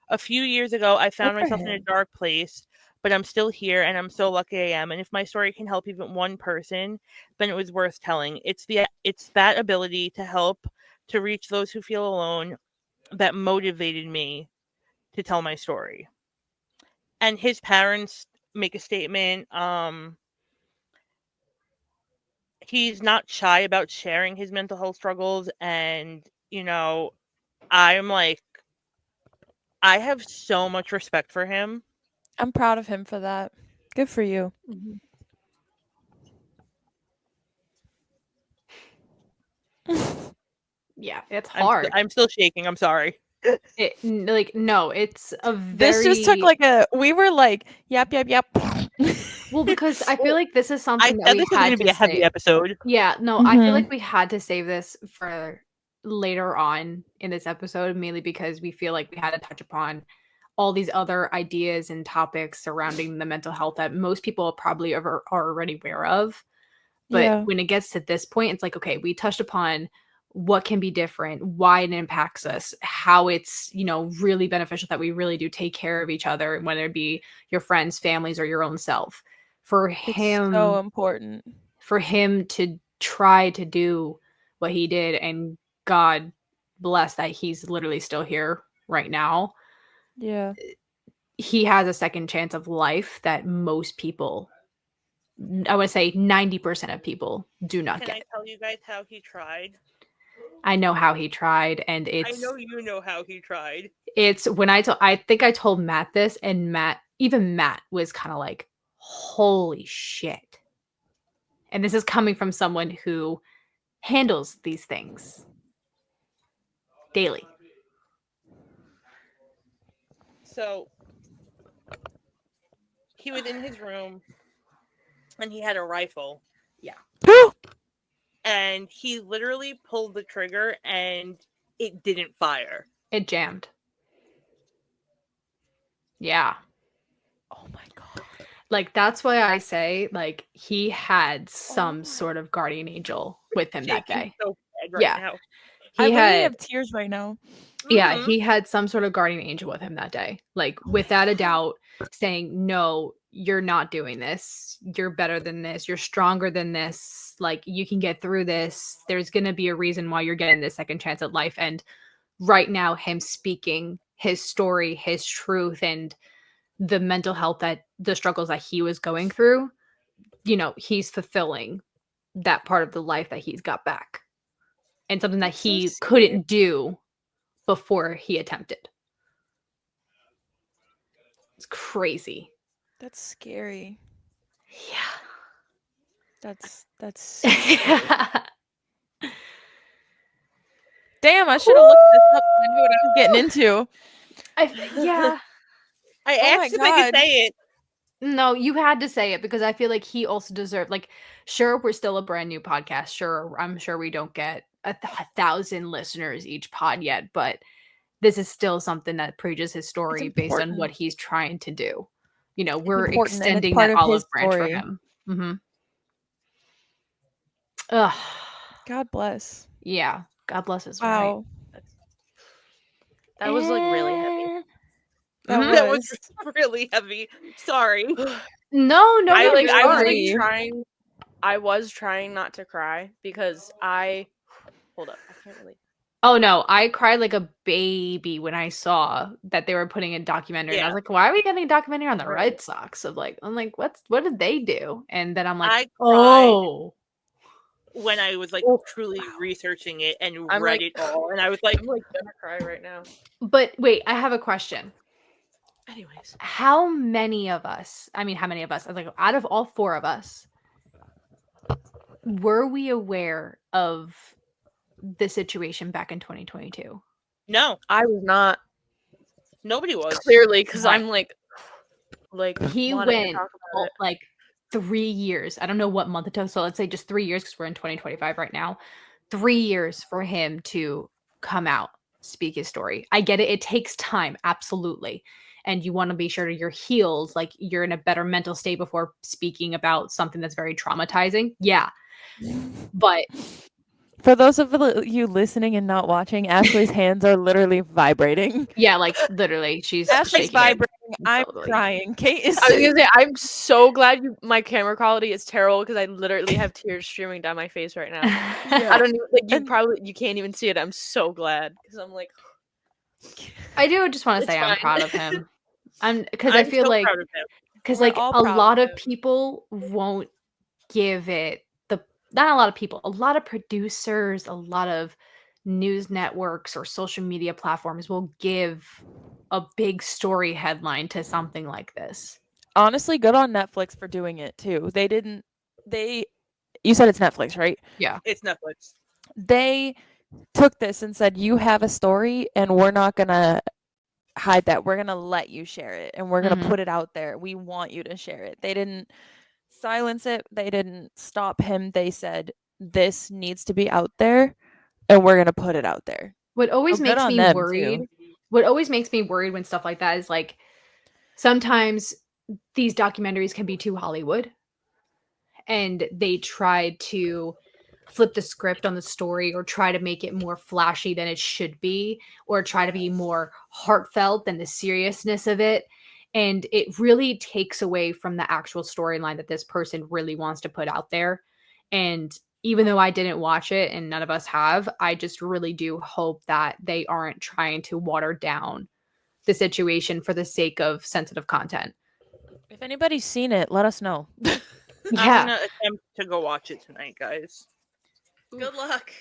A few years ago, I found myself in a dark place, but I'm still here, and I'm so lucky I am. And if my story can help even one person, then it was worth telling. It's that ability to help, to reach those who feel alone, that motivated me to tell my story. And his parents make a statement. He's not shy about sharing his mental health struggles, and I'm like, I have so much respect for him. I'm proud of him for that. Good for you. Yeah, it's hard. I'm still shaking. I'm sorry. No, it's a very. This just took we were like, yep. Well, because I feel like this is I something that said we this was going had to be a heavy save. episode. Yeah, no, I feel like we had to save this for later on in this episode, mainly because we feel like we had to touch upon all these other ideas and topics surrounding the mental health that most people probably are already aware of. But Yeah. when it gets to this point, it's like, okay, we touched upon what can be different, why it impacts us, how it's, really beneficial that we really do take care of each other, whether it be your friends, families, or your own self. For It's so important. for him to try to do what he did, and God bless that he's literally still here right now. Yeah. He has a second chance of life that most people, I would say 90% of people, do not Can get. I tell you guys how he tried? I know how he tried, and I know you know how he tried. it's when I think I told Matt this, and Matt was kind of like, holy shit. And this is coming from someone who handles these things daily. So he was in his room, and he had a rifle. Yeah. And he literally pulled the trigger, and it didn't fire. It jammed. Yeah. Oh my god. Like, that's why I say, like, he had some sort of guardian angel with him that day. So bad right now. I literally have tears right now. Yeah, he had some sort of guardian angel with him that day. Like, without a doubt, saying, no, you're not doing this. You're better than this. You're stronger than this. Like, you can get through this. There's going to be a reason why you're getting this second chance at life. And right now, him speaking his story, his truth, and the mental health, that the struggles that he was going through, he's fulfilling that part of the life that he's got back, and something that he couldn't do before he attempted. It's crazy. That's scary. Yeah. That's so scary. Damn, I should have looked this up. I knew what I was getting into. Yeah. I Oh my asked if I could God. say it. No, you had to say it because I feel like he also deserved, like, sure, we're still a brand new podcast. Sure, I'm sure we don't get 1,000 listeners each pod yet, but this is still something that preaches his story based on what important. he's trying to do. You know, It's we're important and it's extending part that of his olive branch for story. him. Mm-hmm. Ugh. God bless. Yeah. God bless his right. Wow. That was like really heavy. Eh. That Mhm. That was was. really heavy. Sorry. No, Don't I be like I was like sorry. trying I was trying not to cry because hold up, I can't really. Oh no, I cried like a baby when I saw that they were putting a documentary, and I was Yeah. like, "Why are we getting a documentary on the Right. Red Sox?" I'm like, what did they do? And then I'm like, I cried oh, when I was like Oh, truly researching it and I'm read like it all, and I was like, I'm like gonna cry right now. but wait, I have a question. Anyways, How many of us? I mean, how many of us? I was like, out of all four of us, were we aware of the situation back in 2022? no, I was not nobody was. clearly because Right. I'm like He wanted to went talk about it. like 3 years. I don't know what month it took. So let's say just 3 years because we're in 2025 right now. 3 years for him to come out, speak his story. I get it. It takes time. Absolutely. And you want to be sure you're healed, like you're in a better mental state before speaking about something that's very traumatizing. Yeah. But For those of you listening and not watching, Ashley's hands are literally vibrating. yeah, like literally, she's Ashley's shaking it. vibrating. I'm Totally. crying. Kate is. I was gonna say I'm so glad my camera quality is terrible because I literally have tears streaming down my face right now. Yeah. I don't even like And- you can't even see it. I'm so glad because I'm like I do just want to It's say I'm fine. proud of him. Because I I'm feel so like proud of him. because We're like all a proud lot of of him. people won't give it the not a lot of people, a lot of producers, a lot of news networks or social media platforms will give a big story headline to something like this. Honestly, good on Netflix for doing it too. You said it's Netflix, right? Yeah. It's Netflix. They took this and said, you have a story and we're not going to hide that. We're going to let you share it and we're going to Mhm. put it out there. We want you to share it. They didn't silence it. They didn't stop him. They said, this needs to be out there and we're going to put it out there. What always So good makes on me them, worried, too. what always makes me worried when stuff like that is like sometimes these documentaries can be too Hollywood and they try to flip the script on the story or try to make it more flashy than it should be or try to be more heartfelt than the seriousness of it, and it really takes away from the actual storyline that this person really wants to put out there. And even though I didn't watch it and none of us have, I just really do hope that they aren't trying to water down the situation for the sake of sensitive content. If anybody's seen it, let us know. I'm Yeah. gonna attempt to go watch it tonight, guys. Good luck.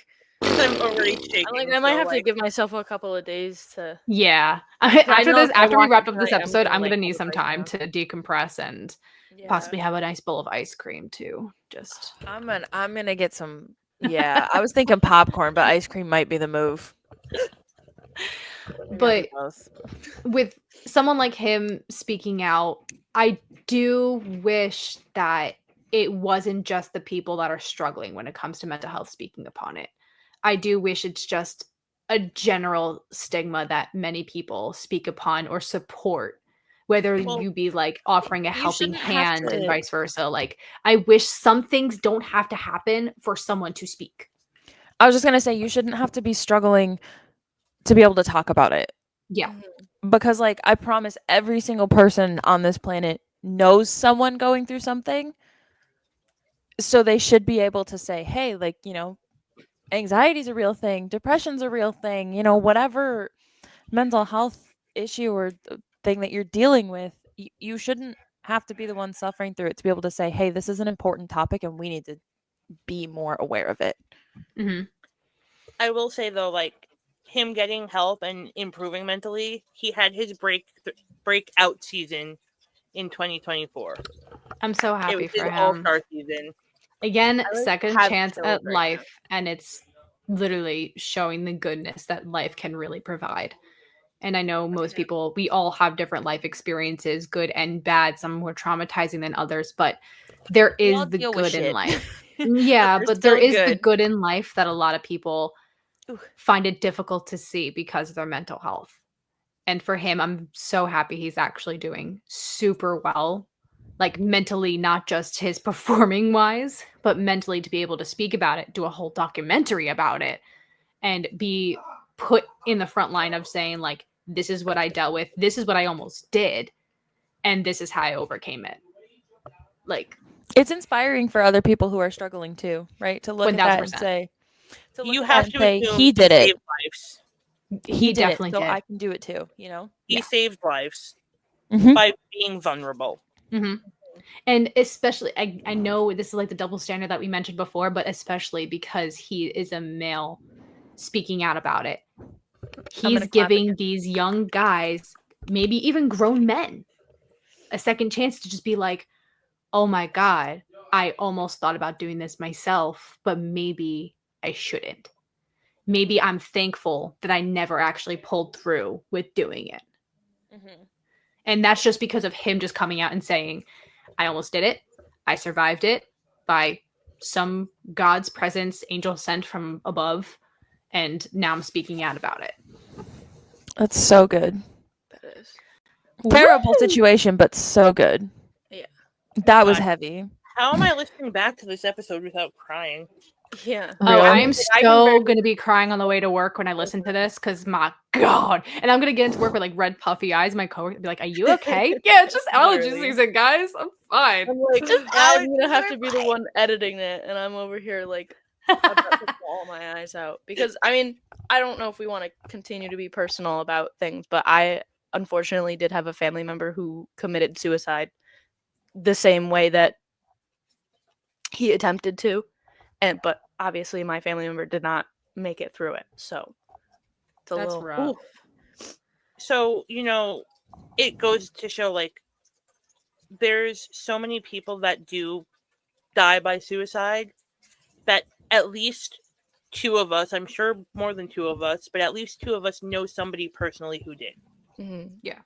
'Cause I'm already shaking. I'm like I might so, have to like, give myself a couple of days to. Yeah. I After know this, if I after we watch wrap it up this tonight, episode, I'm like, gonna need have a some time breakdown. to decompress and Yeah. possibly have a nice bowl of ice cream too. Just I'm gonna get some. Yeah, I was thinking popcorn, but ice cream might be the move. Maybe I'll do but both. with someone like him speaking out, I do wish that it wasn't just the people that are struggling when it comes to mental health speaking upon it. I do wish it's just a general stigma that many people speak upon or support, whether Well, you be like offering a you helping shouldn't have hand and to. vice versa. Like, I wish some things don't have to happen for someone to speak. I was just gonna say you shouldn't have to be struggling to be able to talk about it. Yeah. Because like I promise every single person on this planet knows someone going through something. So they should be able to say, "Hey, like, anxiety's a real thing, depression's a real thing, whatever mental health issue or thing that you're dealing with, you shouldn't have to be the one suffering through it to be able to say, "Hey, this is an important topic and we need to be more aware of it." Mm-hmm. I will say though, like him getting help and improving mentally, he had his breakout season in 2024. I'm so It happy was his for him. all-star season. Again, I, like, second have chance children at now. life, and it's literally showing the goodness that life can really provide. And I know most people, we all have different life experiences, good and bad. Some more traumatizing than others, but there We all is the deal with good in shit. life. Yeah, they're but there still is the good. good in life that a lot of people Ooh. find it difficult to see because of their mental health. And for him, I'm so happy he's actually doing super well. Like mentally, not just his performing wise, but mentally to be able to speak about it, do a whole documentary about it, and be put in the front line of saying, like, this is what I dealt with, this is what I almost did, and this is how I overcame it. Like, It's inspiring for other people who are struggling too, right? To look at that and 1000%. say, to look You at that have and to say, assume he did it. saved lives. He did it, definitely so did. I can do it too. You know. He Yeah. saved lives Mhm. by being vulnerable. And especially, I know this is like the double standard that we mentioned before, but especially because he is a male speaking out about it. gonna He's clap giving these young guys, maybe even grown men, a second chance to just be like, oh my God, I almost thought about doing this myself, but maybe I shouldn't. Maybe I'm thankful that I never actually pulled through with doing it. And that's just because of him just coming out and saying, I almost did it. I survived it by some God's presence, angel sent from above. And now I'm speaking out about it. That's so good. That is. Terrible Woo! situation, but so good. Yeah. That was God. heavy. How am I listening back to this episode without crying? Yeah. Oh, Really? I am I can so barely- going to be crying on the way to work when I listen to this because my God. And I'm going to get into work with like red puffy eyes. My coworker will be like, are you okay? Yeah, it's just allergy Literally. season, guys. I'm fine. I'm like, Just I'm allergies gonna have are to be the fine. one editing it, and I'm over here like about to bawl my eyes out because I mean, I don't know if we want to continue to be personal about things, but I unfortunately did have a family member who committed suicide the same way that he attempted to, but obviously my family member did not make it through it, so it's a That's little rough. So, it goes to show, like, there's so many people that do die by suicide that at least two of us, I'm sure more than two of us, but at least two of us know somebody personally who did. Yeah.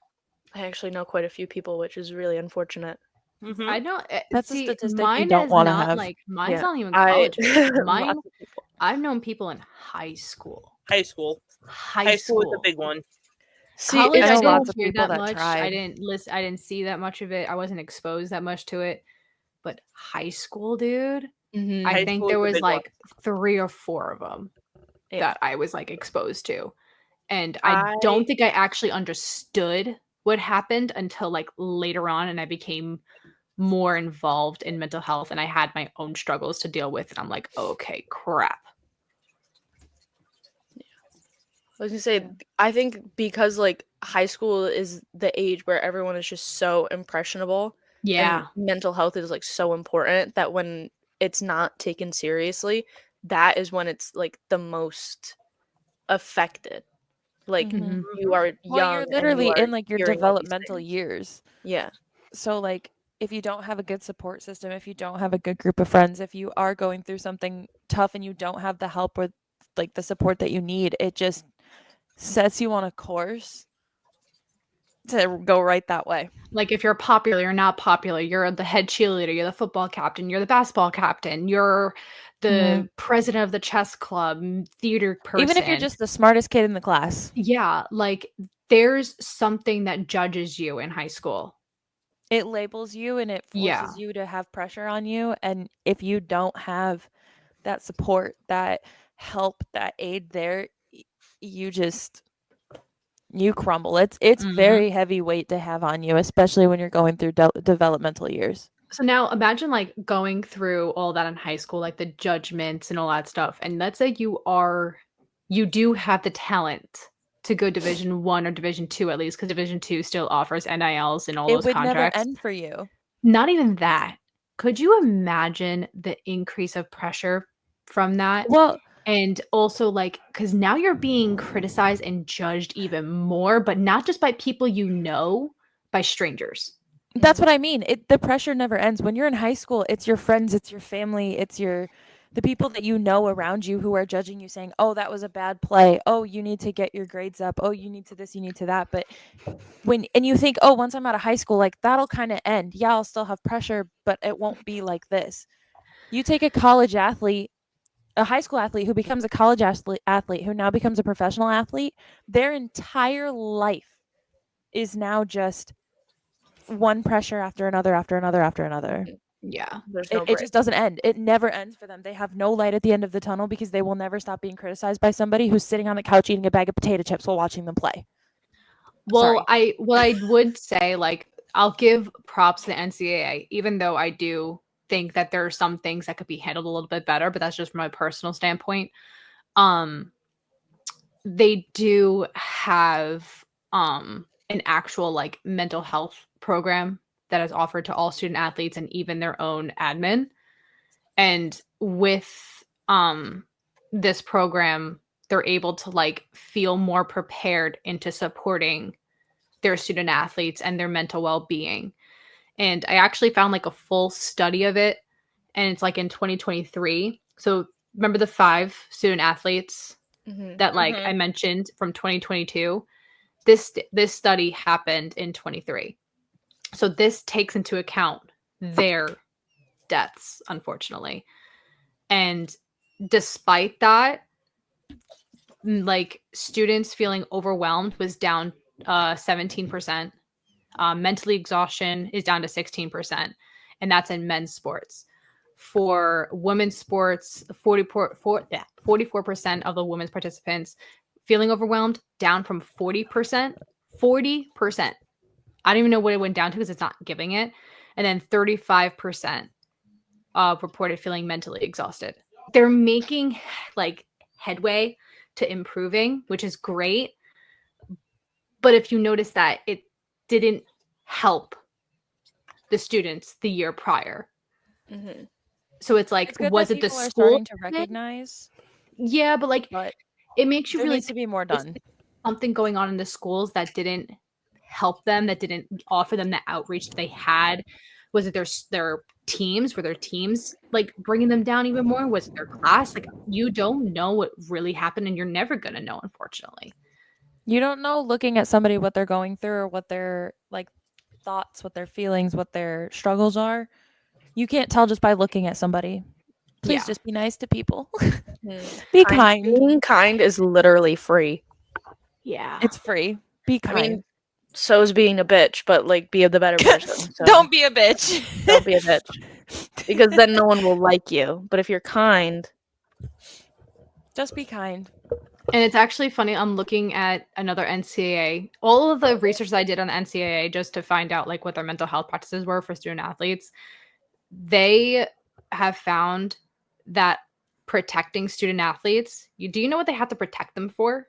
I actually know quite a few people, which is really unfortunate. Mm-hmm. I know. That's a See, statistic you mine don't is wanna not have. like, mine's Yeah, not even I college. Mine, lots of people. I've known people in high school. High school. High School is school. a big one. See, College, I I know didn't lots of hear people that that much. tried. I didn't listen. I didn't see that much of it. I wasn't exposed that much to it. But high school, dude, Mhm. I High think school there is a was big one. like 3 or 4 of them Yeah. that I was like exposed to. And I don't think I actually understood what happened until like later on, and I became more involved in mental health and I had my own struggles to deal with. And I'm like, okay, crap. I was gonna say, I think because like high school is the age where everyone is just so impressionable, Yeah. and mental health is like so important that when it's not taken seriously, that is when it's like the most affected. Like Mhm. you are Well, young you're and you literally are in like your hearing all these developmental things. years. Yeah. So like if you don't have a good support system, if you don't have a good group of friends, if you are going through something tough and you don't have the help or like the support that you need, it just sets you on a course to go right that way. Like if you're popular, you're not popular, you're the head cheerleader, you're the football captain, you're the basketball captain, you're the president of the chess club, theater person. Even if you're just the smartest kid in the class. Yeah, like there's something that judges you in high school. It labels you and it forces you to have pressure on you. And if you don't have that support, that help, that aid there, you just you crumble. It's very heavy weight to have on you, especially when you're going through developmental years. So now imagine like going through all that in high school, like the judgments and all that stuff. And let's say you do have the talent to go Division 1 or Division 2 at least, because Division 2 still offers NILs and all It those would never contracts. end for you. Not even that. Could you imagine the increase of pressure from that? Well, And also like, because now you're being criticized and judged even more, but not just by people you know, by strangers. That's what I mean. The pressure never ends. When you're in high school, it's your friends, it's your family, it's the people that you know around you who are judging you, saying, "Oh, that was a bad play. Oh, you need to get your grades up. Oh, you need to this, you need to that." But and you think, "Oh, once I'm out of high school, like that'll kind of end. Yeah, I'll still have pressure, but it won't be like this." You take a college athlete, a high school athlete who becomes a college athlete who now becomes a professional athlete, their entire life is now just one pressure after another after another after another. Yeah. There's It, no it break. just doesn't end. It never ends for them. They have no light at the end of the tunnel because they will never stop being criticized by somebody who's sitting on the couch eating a bag of potato chips while watching them play. Well, Sorry. what I would say, like, I'll give props to the NCAA, even though I do think that there are some things that could be handled a little bit better, but that's just from my personal standpoint. Um, they do have an actual like mental health program that is offered to all student athletes and even their own admin. And with this program, they're able to like feel more prepared into supporting their student athletes and their mental well-being. And I actually found like a full study of it, and it's like in 2023. So remember the 5 student athletes that like I mentioned from 2022? This study happened in 23. So this takes into account their deaths, unfortunately. And despite that, like students feeling overwhelmed was down 17%. Mentally exhaustion is down to 16%, and that's in men's sports. For women's sports, 44% of the women's participants feeling overwhelmed, down from 40%. 40%. I don't even know what it went down to because it's not giving it. And then 35% reported feeling mentally exhausted. They're making like headway to improving, which is great. But if you notice that it didn't help the students the year prior. So it's like, It's good was that it the people are school? starting to recognize, Yeah, but like but it makes you there really needs to be more think, is done. something going on in the schools that didn't help them, that didn't offer them the outreach that they had. Was it their teams? Were their teams like bringing them down even more? Was it their class? Like you don't know what really happened, and you're never gonna know, unfortunately. You don't know looking at somebody what they're going through or what their like thoughts, what their feelings, what their struggles are. You can't tell just by looking at somebody. Please Yeah. just be nice to people. Be kind. Being kind is literally free. Yeah. It's free. Be I kind. mean, so is being a bitch, but like be the better person. So Don't be a bitch. don't be a bitch. Because then no one will like you. But if you're kind, Just be kind. And it's actually funny. I'm looking at another NCAA. All of the research that I did on the NCAA just to find out like what their mental health practices were for student athletes, they have found that protecting student athletes, do you know what they have to protect them for?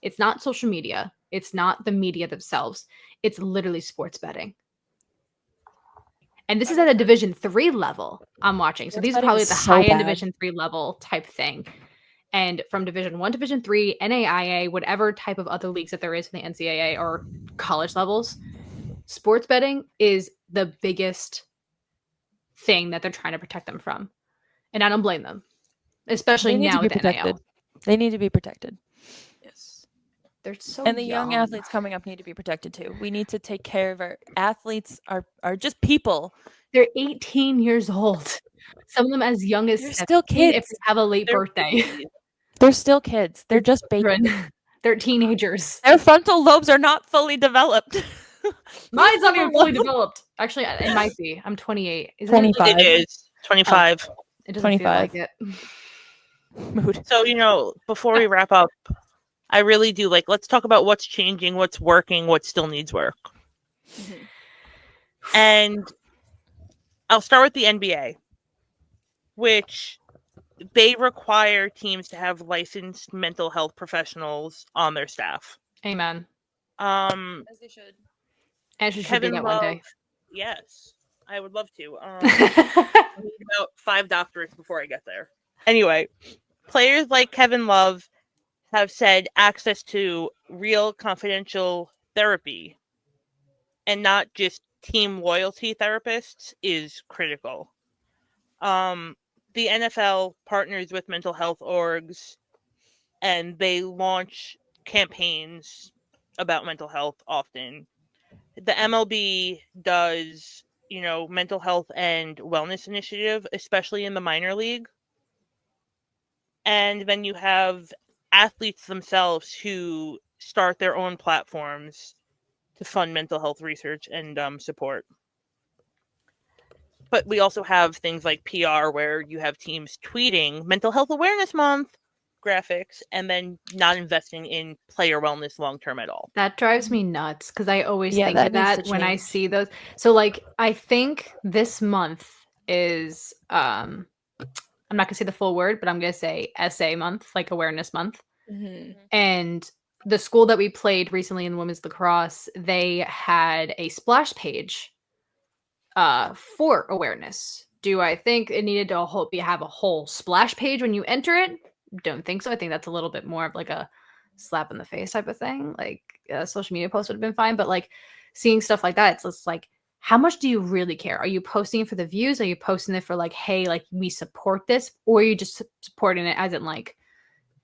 It's not social media. It's not the media themselves. It's literally sports betting. And this is at a Division 3 level I'm watching. So Sports these are betting probably is the so high-end bad. Division 3 level type thing. And from Division 1, Division 3, NAIA, whatever type of other leagues that there is in the NCAA or college levels, sports betting is the biggest thing that they're trying to protect them from. And I don't blame them, especially They need to now be with the protected. NIL. They need to be protected. yes. They're so And the young athletes coming up need to be protected too. We need to take care of our athletes are just people. They're 18 years old. Some of them as young as They're 17 still if kids. they have a late They're birthday. babies. They're still kids. They're just babies. Children. They're teenagers. Their frontal lobes are not fully developed. Mine's not even fully developed. Actually, it might be. I'm 28. Isn't 25. It is 25. It doesn't feel 25. like it. Mood. So, before we wrap up, I really do like, let's talk about what's changing, what's working, what still needs work. And I'll start with the NBA, which they require teams to have licensed mental health professionals on their staff. Amen. As they should. And she should Kevin be that Love, one day. yes, I would love to. I need about 5 doctorates before I get there. Anyway, players like Kevin Love have said access to real confidential therapy and not just team loyalty therapists is critical. The NFL partners with mental health orgs and they launch campaigns about mental health often. The MLB does, mental health and wellness initiative, especially in the minor league. And then you have athletes themselves who start their own platforms to fund mental health research and support. But we also have things like PR where you have teams tweeting Mental Health Awareness Month graphics and then not investing in player wellness long term at all. That drives me nuts because I always Yeah, think that of needs that to when I change. see those. So like I think this month is I'm not gonna say the full word, but I'm gonna say SA month, like awareness month. Mm-hmm. And the school that we played recently in women's lacrosse, they had a splash page for awareness. Do I think it needed to have a whole splash page when you enter it? Don't think so. I think that's a little bit more of like a slap in the face type of thing. Like a social media post would have been fine, but like seeing stuff like that, it's just like, how much do you really care? Are you posting it for the views? Are you posting it for like, hey, like we support this, or are you just supporting it as in like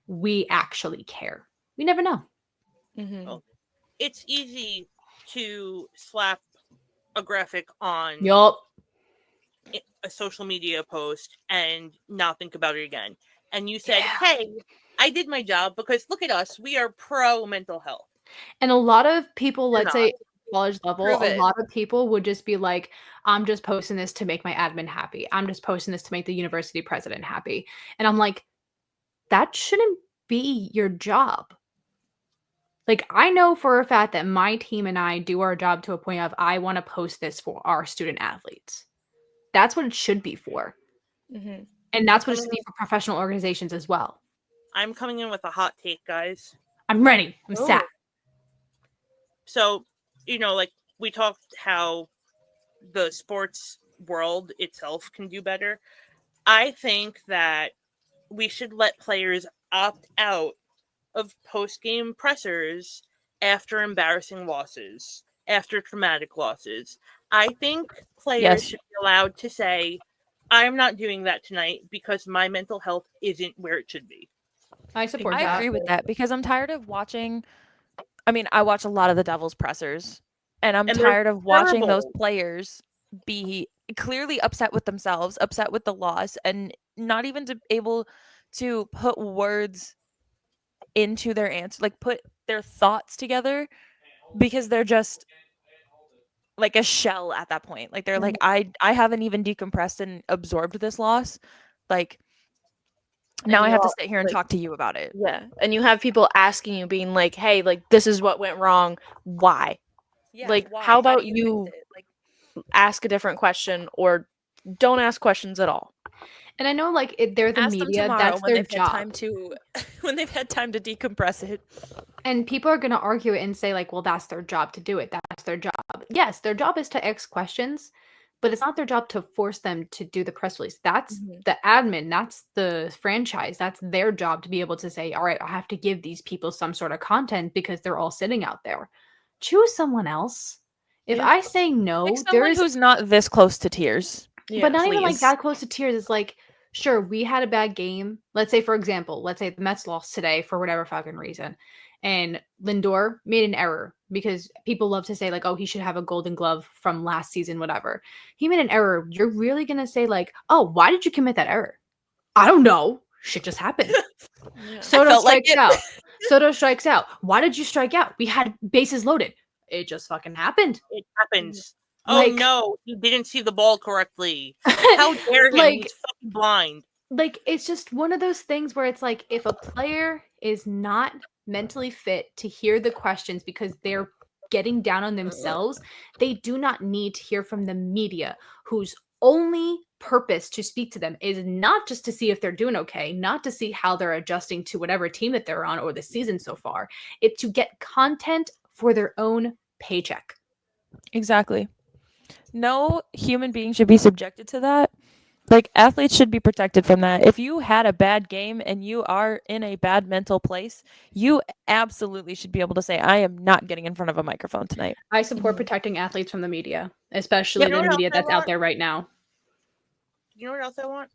we actually care? We never know. Mm-hmm. Well, it's easy to slap a graphic on Yup. a social media post and not think about it again. And you said, hey, I did my job because look at us. We are pro mental health. And a lot of people, You're let's not. say college level, Prove a it. lot of people would just be like, I'm just posting this to make my admin happy. I'm just posting this to make the university president happy. And I'm like, that shouldn't be your job. Like, I know for a fact that my team and I do our job to a point of I want to post this for our student athletes. That's what it should be for. Mm-hmm. And that's what it should be for professional organizations as well. I'm coming in with a hot take, guys. I'm ready. I'm Oh. sad. So, like we talked how the sports world itself can do better. I think that we should let players opt out of post-game pressers after embarrassing losses, after traumatic losses. I think players Yes. should be allowed to say, I'm not doing that tonight because my mental health isn't where it should be. I support I that. agree with that because I'm tired of watching. I mean, I watch a lot of the Devils pressers, and I'm And they're tired of watching those terrible. players be clearly upset with themselves, upset with the loss, and not even to able to put words into their answer, like put their thoughts together because they're just like a shell at that point. Like they're like, I haven't even decompressed and absorbed this loss. Like now And I you have to all sit here and like, talk to you about it. yeah, and you have people asking you, being like, "Hey, like this is what went wrong. Why?" Yeah, Like, why? how How about do you you fix it? Like ask a different question or don't ask questions at all? And I know like they're the ask them media, tomorrow that's when their they've had job. time to when they've had time to decompress it. And people are going to argue it and say, like, well, that's their job to do it. That's their job. Yes, their job is to ask questions, but it's not their job to force them to do the press release. That's Mhm. the admin, that's the franchise. That's their job to be able to say, all right, I have to give these people some sort of content because they're all sitting out there. Choose someone else. If Yeah. I say Pick no, there someone is, who's not this close to tears. Yeah. but not even like Please. that close to tears. It's like, sure, we had a bad game. Let's say, for example, let's say the Mets lost today for whatever fucking reason. And Lindor made an error because people love to say, like, oh, he should have a golden glove from last season, whatever. He made an error. You're really going to say, like, oh, why did you commit that error? I don't know. Shit just happened. Yeah. Soto felt like strikes it. out. Soto strikes out. Why did you strike out? We had bases loaded. It just fucking happened. It happens. Oh Like, no, he didn't see the ball correctly. How dare him? like, He's fucking blind. like it's just one of those things where it's like if a player is not mentally fit to hear the questions because they're getting down on themselves, they do not need to hear from the media whose only purpose to speak to them is not just to see if they're doing okay, not to see how they're adjusting to whatever team that they're on or the season so far. It's to get content for their own paycheck. Exactly. No human being should be subjected to that. Like, athletes should be protected from that. If you had a bad game and you are in a bad mental place, you absolutely should be able to say, I am not getting in front of a microphone tonight. I support Mhm. protecting athletes from the media, You especially know the what else media I that's out want? there right now. You know what else I want?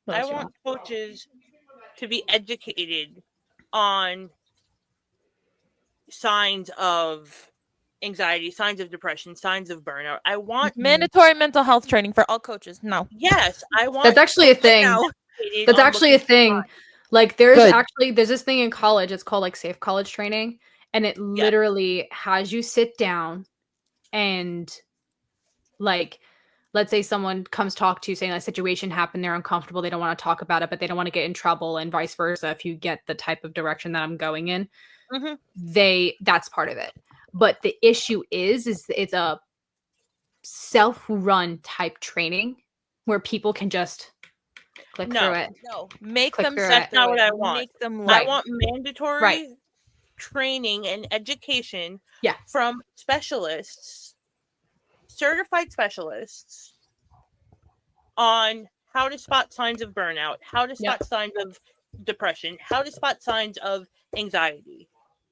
What I else you want want? coaches to be educated on signs of anxiety, signs of depression, signs of burnout. I want, Mandatory mental health training for all coaches. No. yes, I want That's actually a coaches thing. No. educated That's on actually a looking for thing. signs. Like Good. there's this thing in college. It's called like safe college training, and it Yes. literally has you sit down and like let's say someone comes talk to you saying a situation happened, they're uncomfortable, they don't want to talk about it, but they don't want to get in trouble, and vice versa. If you get the type of direction that I'm going in, Mhm. that's part of it. But the issue is it's a self-run type training where people can just click through No, it. No. Make Click them through sit that's it. not through what it. I want. Make them I learn. Right. want mandatory training and education Yeah. from specialists, certified specialists, on how to spot signs of burnout, how to spot signs of depression, how to spot signs of anxiety.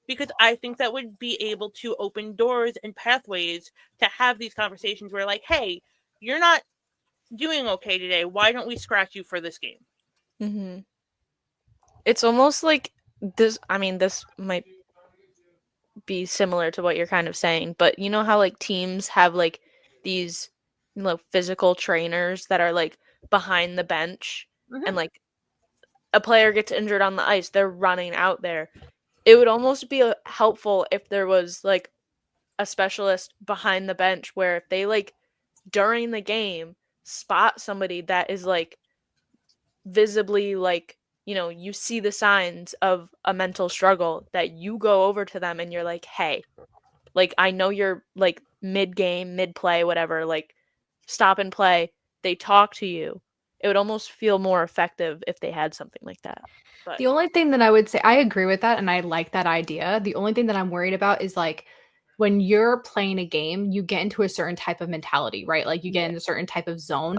Because I think that would be able to open doors and pathways to have these conversations where, like, hey, you're not doing okay today. Why don't we scratch you for this game? Mhm. It's almost like this. I mean, this might be similar to what you're kind of saying, but you know how like teams have like these physical trainers that are like behind the bench, and like a player gets injured on the ice, they're running out there. It would almost be helpful if there was like a specialist behind the bench where if they like during the game spot somebody that is like visibly like, you see the signs of a mental struggle, that you go over to them and you're like, hey, like, I know you're like mid game, mid play, whatever, like stop and play. They talk to you. It would almost feel more effective if they had something like that. But The only thing that I would say, I agree with that and I like that idea. The only thing that I'm worried about is like when you're playing a game, you get into a certain type of mentality, right? Like you get yeah, into a certain type of zone.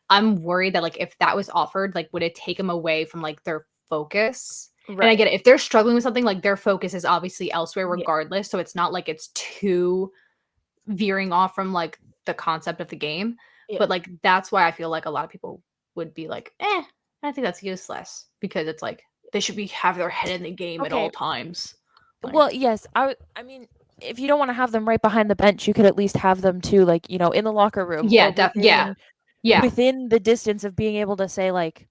I'm worried that like if that was offered, like would it take them away from like their focus? And I right. get it. If they're struggling with something, like their focus is obviously elsewhere Yeah, regardless. So it's not like it's too veering off from like the concept of the game. yeah, But like that's why I feel like a lot of people would be like, I think that's useless because it's like they should be have their head in the game at all Okay. times. Like, Well, yes. I mean, if you don't want to have them right behind the bench, you could at least have them too, like, in the locker room yeah, or yeah, yeah. within the distance of being able to say like,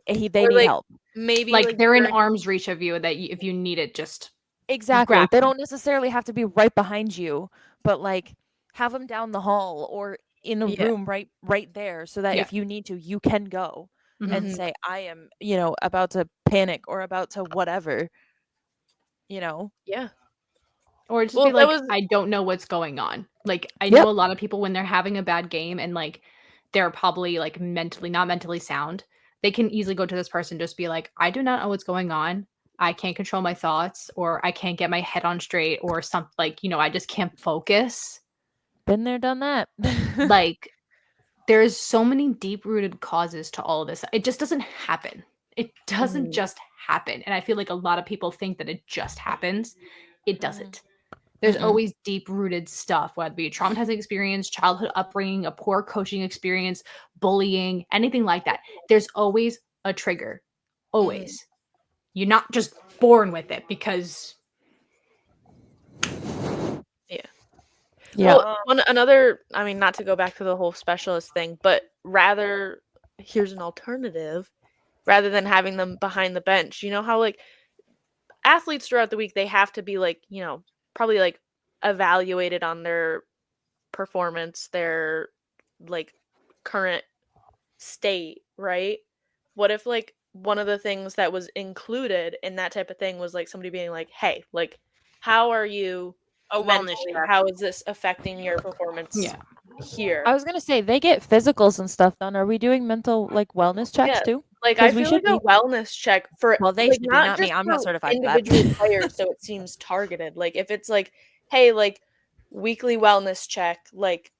they or need like help. maybe Like like they're in during, arm's reach of you that if you need it, just Exactly. grab They them. don't necessarily have to be right behind you, but like have them down the hall or in a yeah, room right there so that Yeah. if you need to, you can go and Mhm. mhm, say I am, about to panic or about to whatever, you know. yeah. Or just Well, be that like, was I don't know what's going on. Like I know Yep. a lot of people when they're having a bad game and like they're probably like not mentally sound, they can easily go to this person, just be like, I do not know what's going on. I can't control my thoughts, or I can't get my head on straight, or something like, I just can't focus. Been there, done that. Like there's so many deep rooted causes to all of this. It just doesn't happen. It doesn't mhm, just happen. And I feel like a lot of people think that it just happens. It Mhm. doesn't. There's Mm-mm. always deep rooted stuff, whether it be a traumatizing experience, childhood upbringing, a poor coaching experience, bullying, anything like that. There's always a trigger. mhm. Always. You're not just born with it because Yeah. Yeah. Well, another, I mean, not to go back to the whole specialist thing, but rather, here's an alternative. Rather than having them behind the bench, you know how like athletes throughout the week they have to be like, probably like evaluated on their performance, their like current state, right? What if like one of the things that was included in that type of thing was like somebody being like, "Hey, like how are you A wellness mentally? check. How is this affecting your performance yeah. here?" I was gonna say they get physicals and stuff done. Are we doing mental like wellness checks Yeah. too? Like I Because we feel like should a be. wellness check for Well, they like should be, not not me. just I'm for not certified for that. individual players so it seems targeted. Like if it's like, hey, like weekly wellness check, like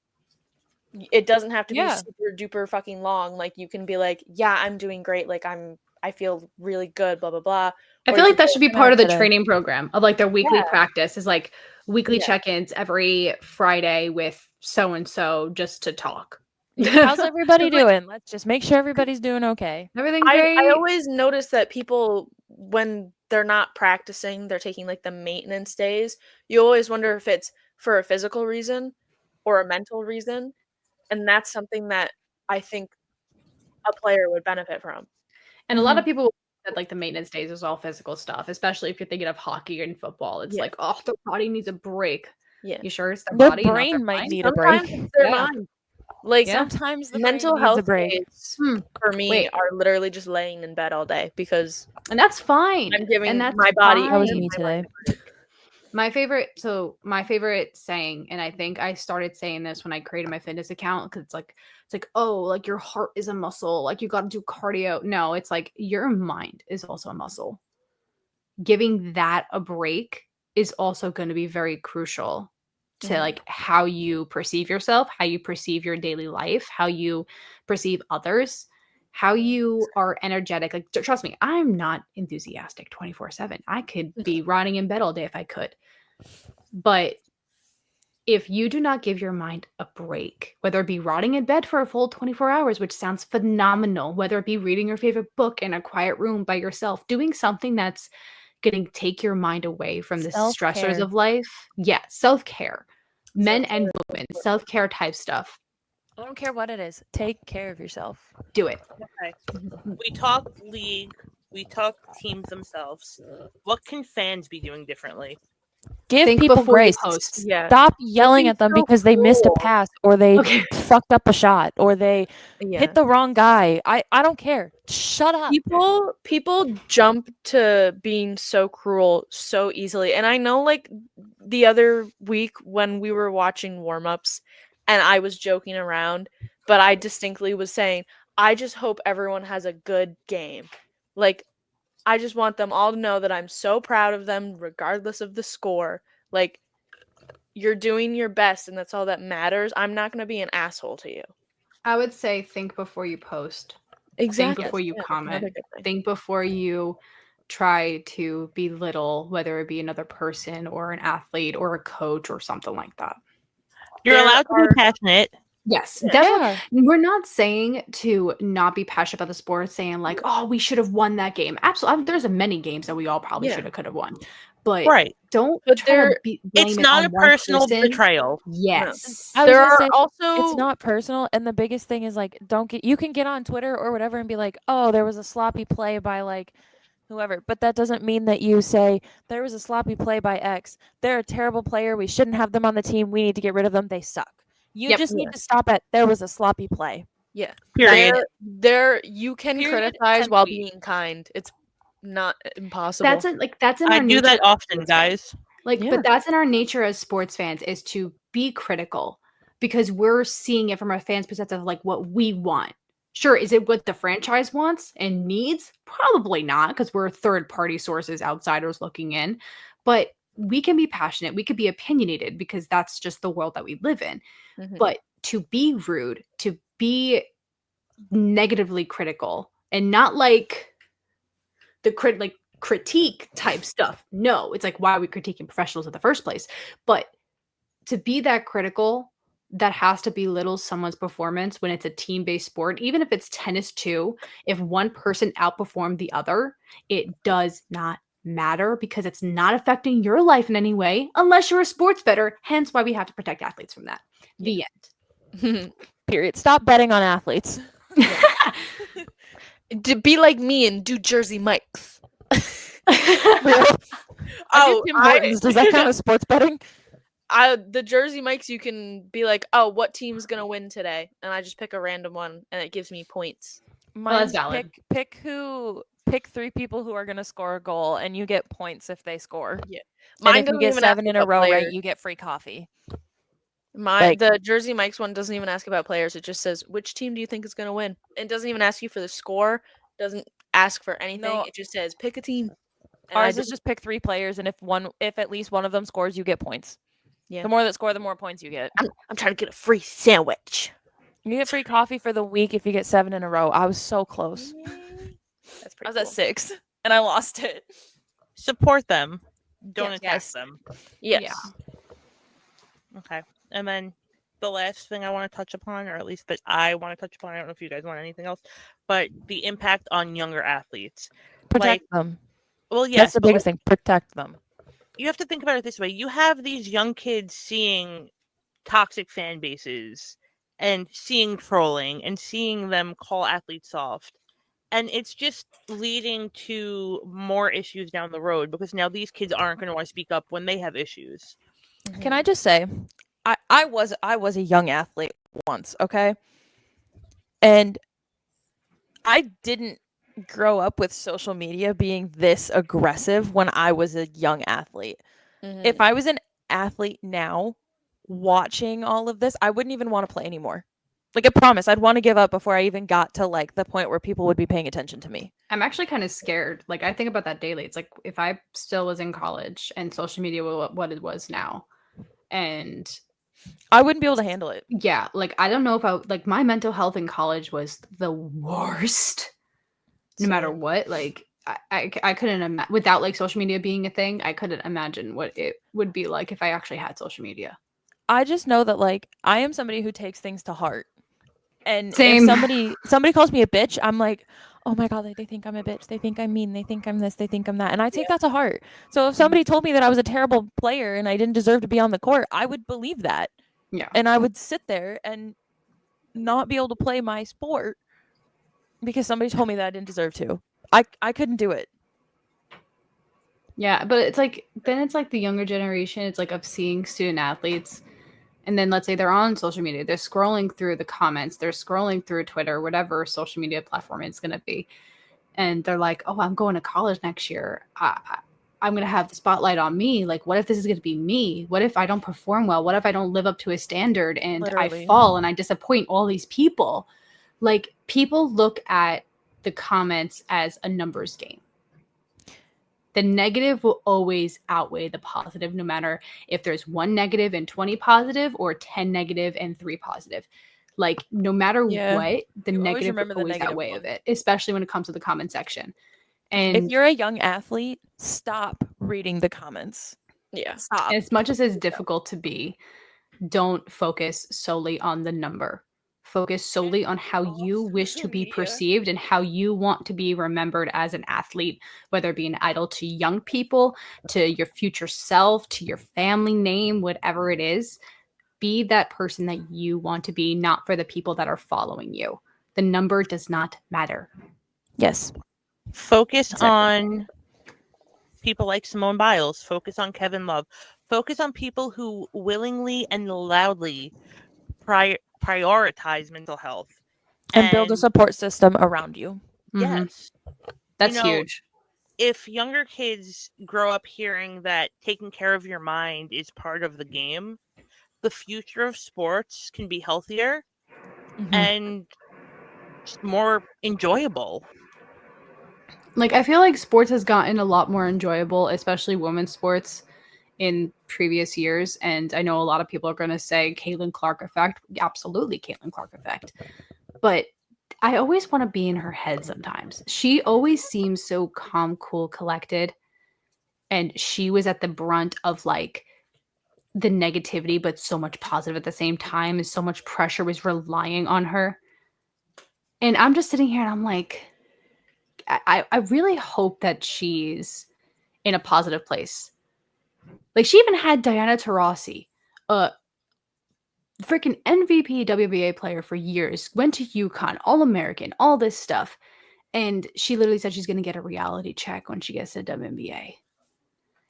It doesn't have to be Yeah. super duper fucking long. Like, you can be like, yeah, I'm doing great. Like, I feel really good, blah, blah, blah. I Or feel you like can that be should be "I'm out part of the today." training program of like their weekly Yeah. practice is like weekly Yeah. check-ins every Friday with so and so just to talk. How's everybody 'Cause, like, doing? Let's just make sure everybody's doing okay. Everything I great? always notice that people, when they're not practicing, they're taking like the maintenance days. You always wonder if it's for a physical reason or a mental reason, and that's something that I think a player would benefit from. And a lot of Mhm. people said like the maintenance days is all physical stuff, especially if you're thinking of hockey and football. It's Yeah, like, oh, their body needs a break. yeah. You sure it's their Their body, not their brain might mind? need a break. Sometimes it's their Yeah. mind. Like, Yeah. Sometimes the brain mental needs a health break. days Hmm. for me Wait. are literally just laying in bed all day because And that's fine. I'm giving And that's my body That was and me my mind today. a break. My favorite saying, and I think I started saying this when I created my fitness account, because it's like, oh, like your heart is a muscle, like you got to do cardio. No, it's like your mind is also a muscle. Giving that a break is also going to be very crucial to Mhm. like how you perceive yourself, how you perceive your daily life, how you perceive others, how you are energetic. Like, trust me, I'm not enthusiastic 24/7. I could be rotting in bed all day if I could. But if you do not give your mind a break, whether it be rotting in bed for a full 24 hours, which sounds phenomenal, whether it be reading your favorite book in a quiet room by yourself, doing something that's going to take your mind away from the stressors Self-care. of life. Yeah, self care. Men Self-care and is women, important. self care type stuff. I don't care what it is. Take care of yourself. Do it. Okay. We talk league. We talk teams themselves. What can fans be doing differently? Give Think people before you grace. post. Yeah. Stop Don't yelling be at them so because they missed a cruel. pass or they Okay. fucked up a shot or they Yeah. hit the wrong guy. I don't care. Shut up. People jump to being so cruel so easily. And I know, like, the other week when we were watching warm-ups and I was joking around, but I distinctly was saying, I just hope everyone has a good game. Like, I just want them all to know that I'm so proud of them regardless of the score. Like, you're doing your best and that's all that matters. I'm not going to be an asshole to you. I would say think before you post. Exactly. Think before you Yeah, that's comment. another good thing. Think before you try to belittle, whether it be another person or an athlete or a coach or something like that. You're There allowed to be are- passionate. Yes, Yeah. definitely. We're not saying to not be passionate about the sport, saying like, oh, we should have won that game. Absolutely. There's many games that we all probably Yeah. should have could have won. But Right. don't But try to there- blame It's it not on a one personal person. betrayal. Yes. I was There gonna are say also it's not personal, and the biggest thing is like you can get on Twitter or whatever and be like, oh, there was a sloppy play by like whoever, but that doesn't mean that you say there was a sloppy play by X. They're a terrible player. We shouldn't have them on the team. We need to get rid of them. They suck. You Yep. just Yeah. need to stop at there was a sloppy play. Yeah. Period. There you can Period criticize and while tweet. being kind. It's not impossible. That's in I our do nature that as often, sports fans. guys. Like, Yeah. but that's in our nature as sports fans is to be critical because we're seeing it from our fans' perspective of like what we want. Sure, is it what the franchise wants and needs? Probably not, because we're third party sources, outsiders looking in. But we can be passionate, we could be opinionated because that's just the world that we live in. Mhm. But to be rude, to be negatively critical, and not like the critique type stuff. No, it's like why are we critiquing professionals in the first place? But to be that critical, that has to belittle someone's performance when it's a team-based sport. Even if it's tennis too, if one person outperformed the other, it does not matter because it's not affecting your life in any way unless you're a sports bettor. Hence why we have to protect athletes from that. The end. Period. Stop betting on athletes. To be like me and do Jersey Mike's. Oh, Tim Hortons. Does that count as sports betting? The Jersey Mike's, you can be like, oh, what team's gonna win today? And I just pick a random one and it gives me points. Well, that's Mine's valid. pick 3 people who are gonna score a goal and you get points if they score. Yeah. And Mine if you doesn't get even ask 7 in a about row right, players. you get free coffee. The Jersey Mike's one doesn't even ask about players. It just says, which team do you think is gonna win? It doesn't even ask you for the score, doesn't ask for anything. No. It just says pick a team. And Ours is just pick 3 players and if at least one of them scores, you get points. Yeah. The more that score, the more points you get. I'm trying to get a free sandwich. You get free coffee for the week if you get 7 in a row. I was so close. That's I pretty was cool. at 6 and I lost it. Support them. Don't Yes. attack Yes. them. Yes. Yeah. Okay. And then the last thing I want to touch upon, or at least that I want to touch upon, I don't know if you guys want anything else, but the impact on younger athletes. Protect them. Well, yes, That's the but biggest thing. Protect them. you have to think about it this way. You have these young kids seeing toxic fan bases and seeing trolling and seeing them call athletes soft. And it's just leading to more issues down the road because now these kids aren't going to want to speak up when they have issues. Can I just say, I was a young athlete once, okay? And I didn't grow up with social media being this aggressive when I was a young athlete. If I was an athlete now watching all of this, I wouldn't even want to play anymore. Like, I promise, I'd want to give up before I even got to like the point where people would be paying attention to me. I'm actually kind of scared. Like, I think about that daily. It's like if I still was in college and social media was what it was now, and I wouldn't be able to handle it. yeah, like I don't know if I like my mental health in college was the worst. No matter Same. what, like I couldn't imagine without like social media being a thing. I couldn't imagine what it would be like if I actually had social media. I just know that like I am somebody who takes things to heart. And Same. if somebody calls me a bitch, I'm like, oh my god, like, they think I'm a bitch. They think I'm mean. They think I'm this. They think I'm that. And I take that to heart. So if somebody told me that I was a terrible player and I didn't deserve to be on the court, I would believe that. Yeah. And I would sit there and not be able to play my sport because somebody told me that I didn't deserve to. I couldn't do it. Yeah, but it's like then it's like the younger generation. It's like of seeing student athletes, and then let's say they're on social media, they're scrolling through the comments, they're scrolling through Twitter, whatever social media platform it's going to be, and they're like, "Oh, I'm going to college next year. I'm going to have the spotlight on me. Like, what if this is going to be me? What if I don't perform well? What if I don't live up to a standard and Literally. I fall and I disappoint all these people?" Like, people look at the comments as a numbers game. The negative will always outweigh the positive, no matter if there's 1 negative and 20 positive or 10 negative and 3 positive. Like, no matter Yeah. what, the You always negative will remember the always negative outweigh of ones. it, especially when it comes to the comment section. If And you're a young athlete, stop reading the comments. Yeah. Stop. as much as it's difficult to be, don't focus solely on the number. Focus solely on how you wish to be perceived and how you want to be remembered as an athlete, whether it be an idol to young people, to your future self, to your family name, whatever it is. Be that person that you want to be, not for the people that are following you. The number does not matter. Yes. Focus Exactly. on people like Simone Biles. Focus on Kevin Love. Focus on people who willingly and loudly prioritize mental health. And build a support system around you. Yes. That's huge. If younger kids grow up hearing that taking care of your mind is part of the game, the future of sports can be healthier and just more enjoyable. Like, I feel like sports has gotten a lot more enjoyable, especially women's sports in previous years. And I know a lot of people are going to say Caitlin Clark effect. Absolutely, Caitlin Clark effect. But I always want to be in her head sometimes. She always seems so calm, cool, collected. And she was at the brunt of like the negativity, but so much positive at the same time. And so much pressure was relying on her. And I'm just sitting here and I'm like, I really hope that she's in a positive place. Like, she even had Diana Taurasi, a freaking MVP WBA player for years, went to UConn, All American, all this stuff. And she literally said she's going to get a reality check when she gets to WNBA.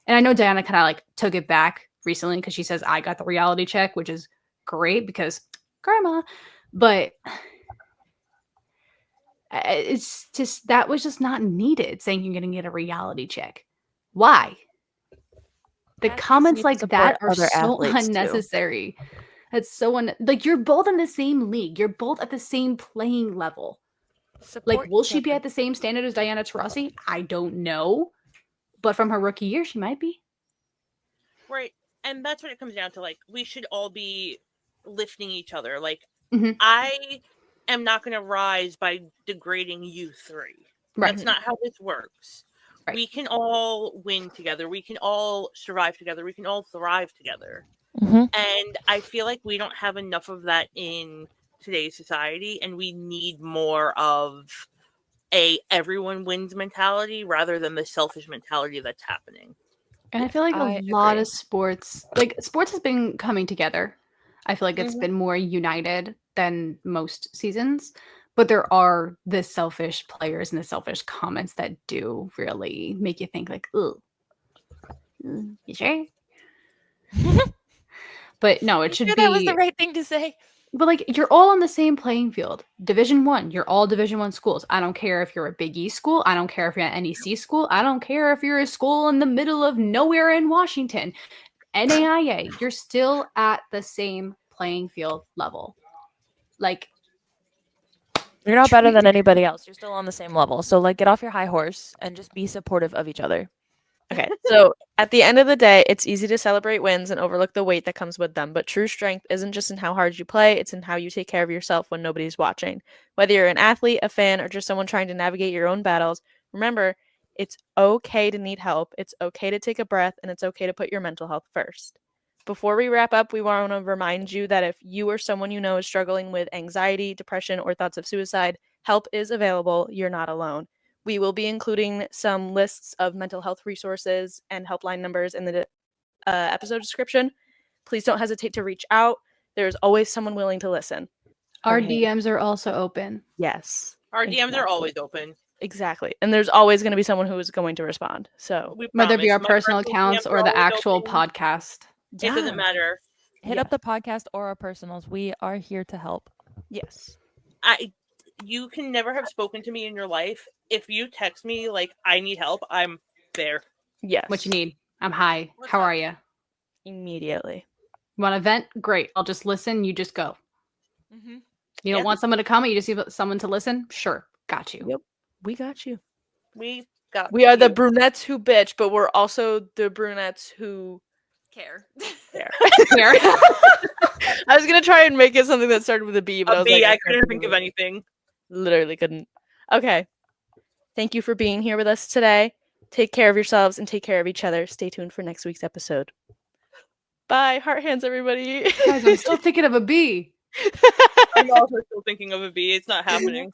And I know Diana kind of like took it back recently because she says, I got the reality check, which is great because karma. But it's just, that was just not needed, saying you're going to get a reality check. Why? The Athletes comments need to like support that are other so athletes, too. unnecessary. That's so like, you're both in the same league. You're both at the same playing level. Like, will she be at the same standard as Diana Taurasi? I don't know. But from her rookie year, she might be. Right. and that's what it comes down to. Like, we should all be lifting each other. Like, Mhm. I am not going to rise by degrading you three. Right. That's not how this works. Right. We can all win together. We can all survive together. We can all thrive together. Mm-hmm. And I feel like we don't have enough of that in today's society, and we need more of a everyone wins mentality rather than the selfish mentality that's happening. And I feel like I a lot agree. of sports has been coming together. I feel like it's Mhm. been more united than most seasons, but there are the selfish players and the selfish comments that do really make you think like, "Ooh, you sure?" But no, it You should sure that was the be. right thing to say? But like you're all on the same playing field. Division 1, you're all Division 1 schools. I don't care if you're a Big E school, I don't care if you're an NEC school, I don't care if you're a school in the middle of nowhere in Washington. NAIA, you're still at the same playing field level. Like You're not better treat- than anybody else. You're still on the same level. So like get off your high horse and just be supportive of each other. Okay, so at the end of the day, it's easy to celebrate wins and overlook the weight that comes with them. But true strength isn't just in how hard you play, it's in how you take care of yourself when nobody's watching. Whether you're an athlete, a fan, or just someone trying to navigate your own battles, remember, it's okay to need help, it's okay to take a breath, and it's okay to put your mental health first. Before we wrap up, we want to remind you that if you or someone you know is struggling with anxiety, depression, or thoughts of suicide, help is available. You're not alone. We will be including some lists of mental health resources and helpline numbers in the episode description. Please don't hesitate to reach out. There's always someone willing to listen. our Okay. DMs are also open. Yes. Our DMs are Exactly. always open. Exactly. And there's always going to be someone who is going to respond. So, We Whether it be promise. our My personal DMs accounts are or the always actual open. podcast. It doesn't matter. Hit up the podcast or our personals. We are here to help. Yes. You can never have spoken to me in your life. If you text me like I need help, I'm there. Yes. What you need? I'm high. What's How up? are you? Immediately. Want to vent? Great. I'll just listen. You just go. Mm-hmm. You don't Yeah. want someone to come, you just need someone to listen? Sure. Got you. Yep. We got you. We got We are the you. brunettes who bitch, but we're also the brunettes who Care. care. Here. I was going to try and make it something that started with a B, but I A was B, like, I couldn't think of anything. Literally couldn't. Okay. Thank you for being here with us today. Take care of yourselves and take care of each other. Stay tuned for next week's episode. Bye. Heart hands, everybody. Guys, I'm still thinking of a bee. I'm also still thinking of a B. It's not happening.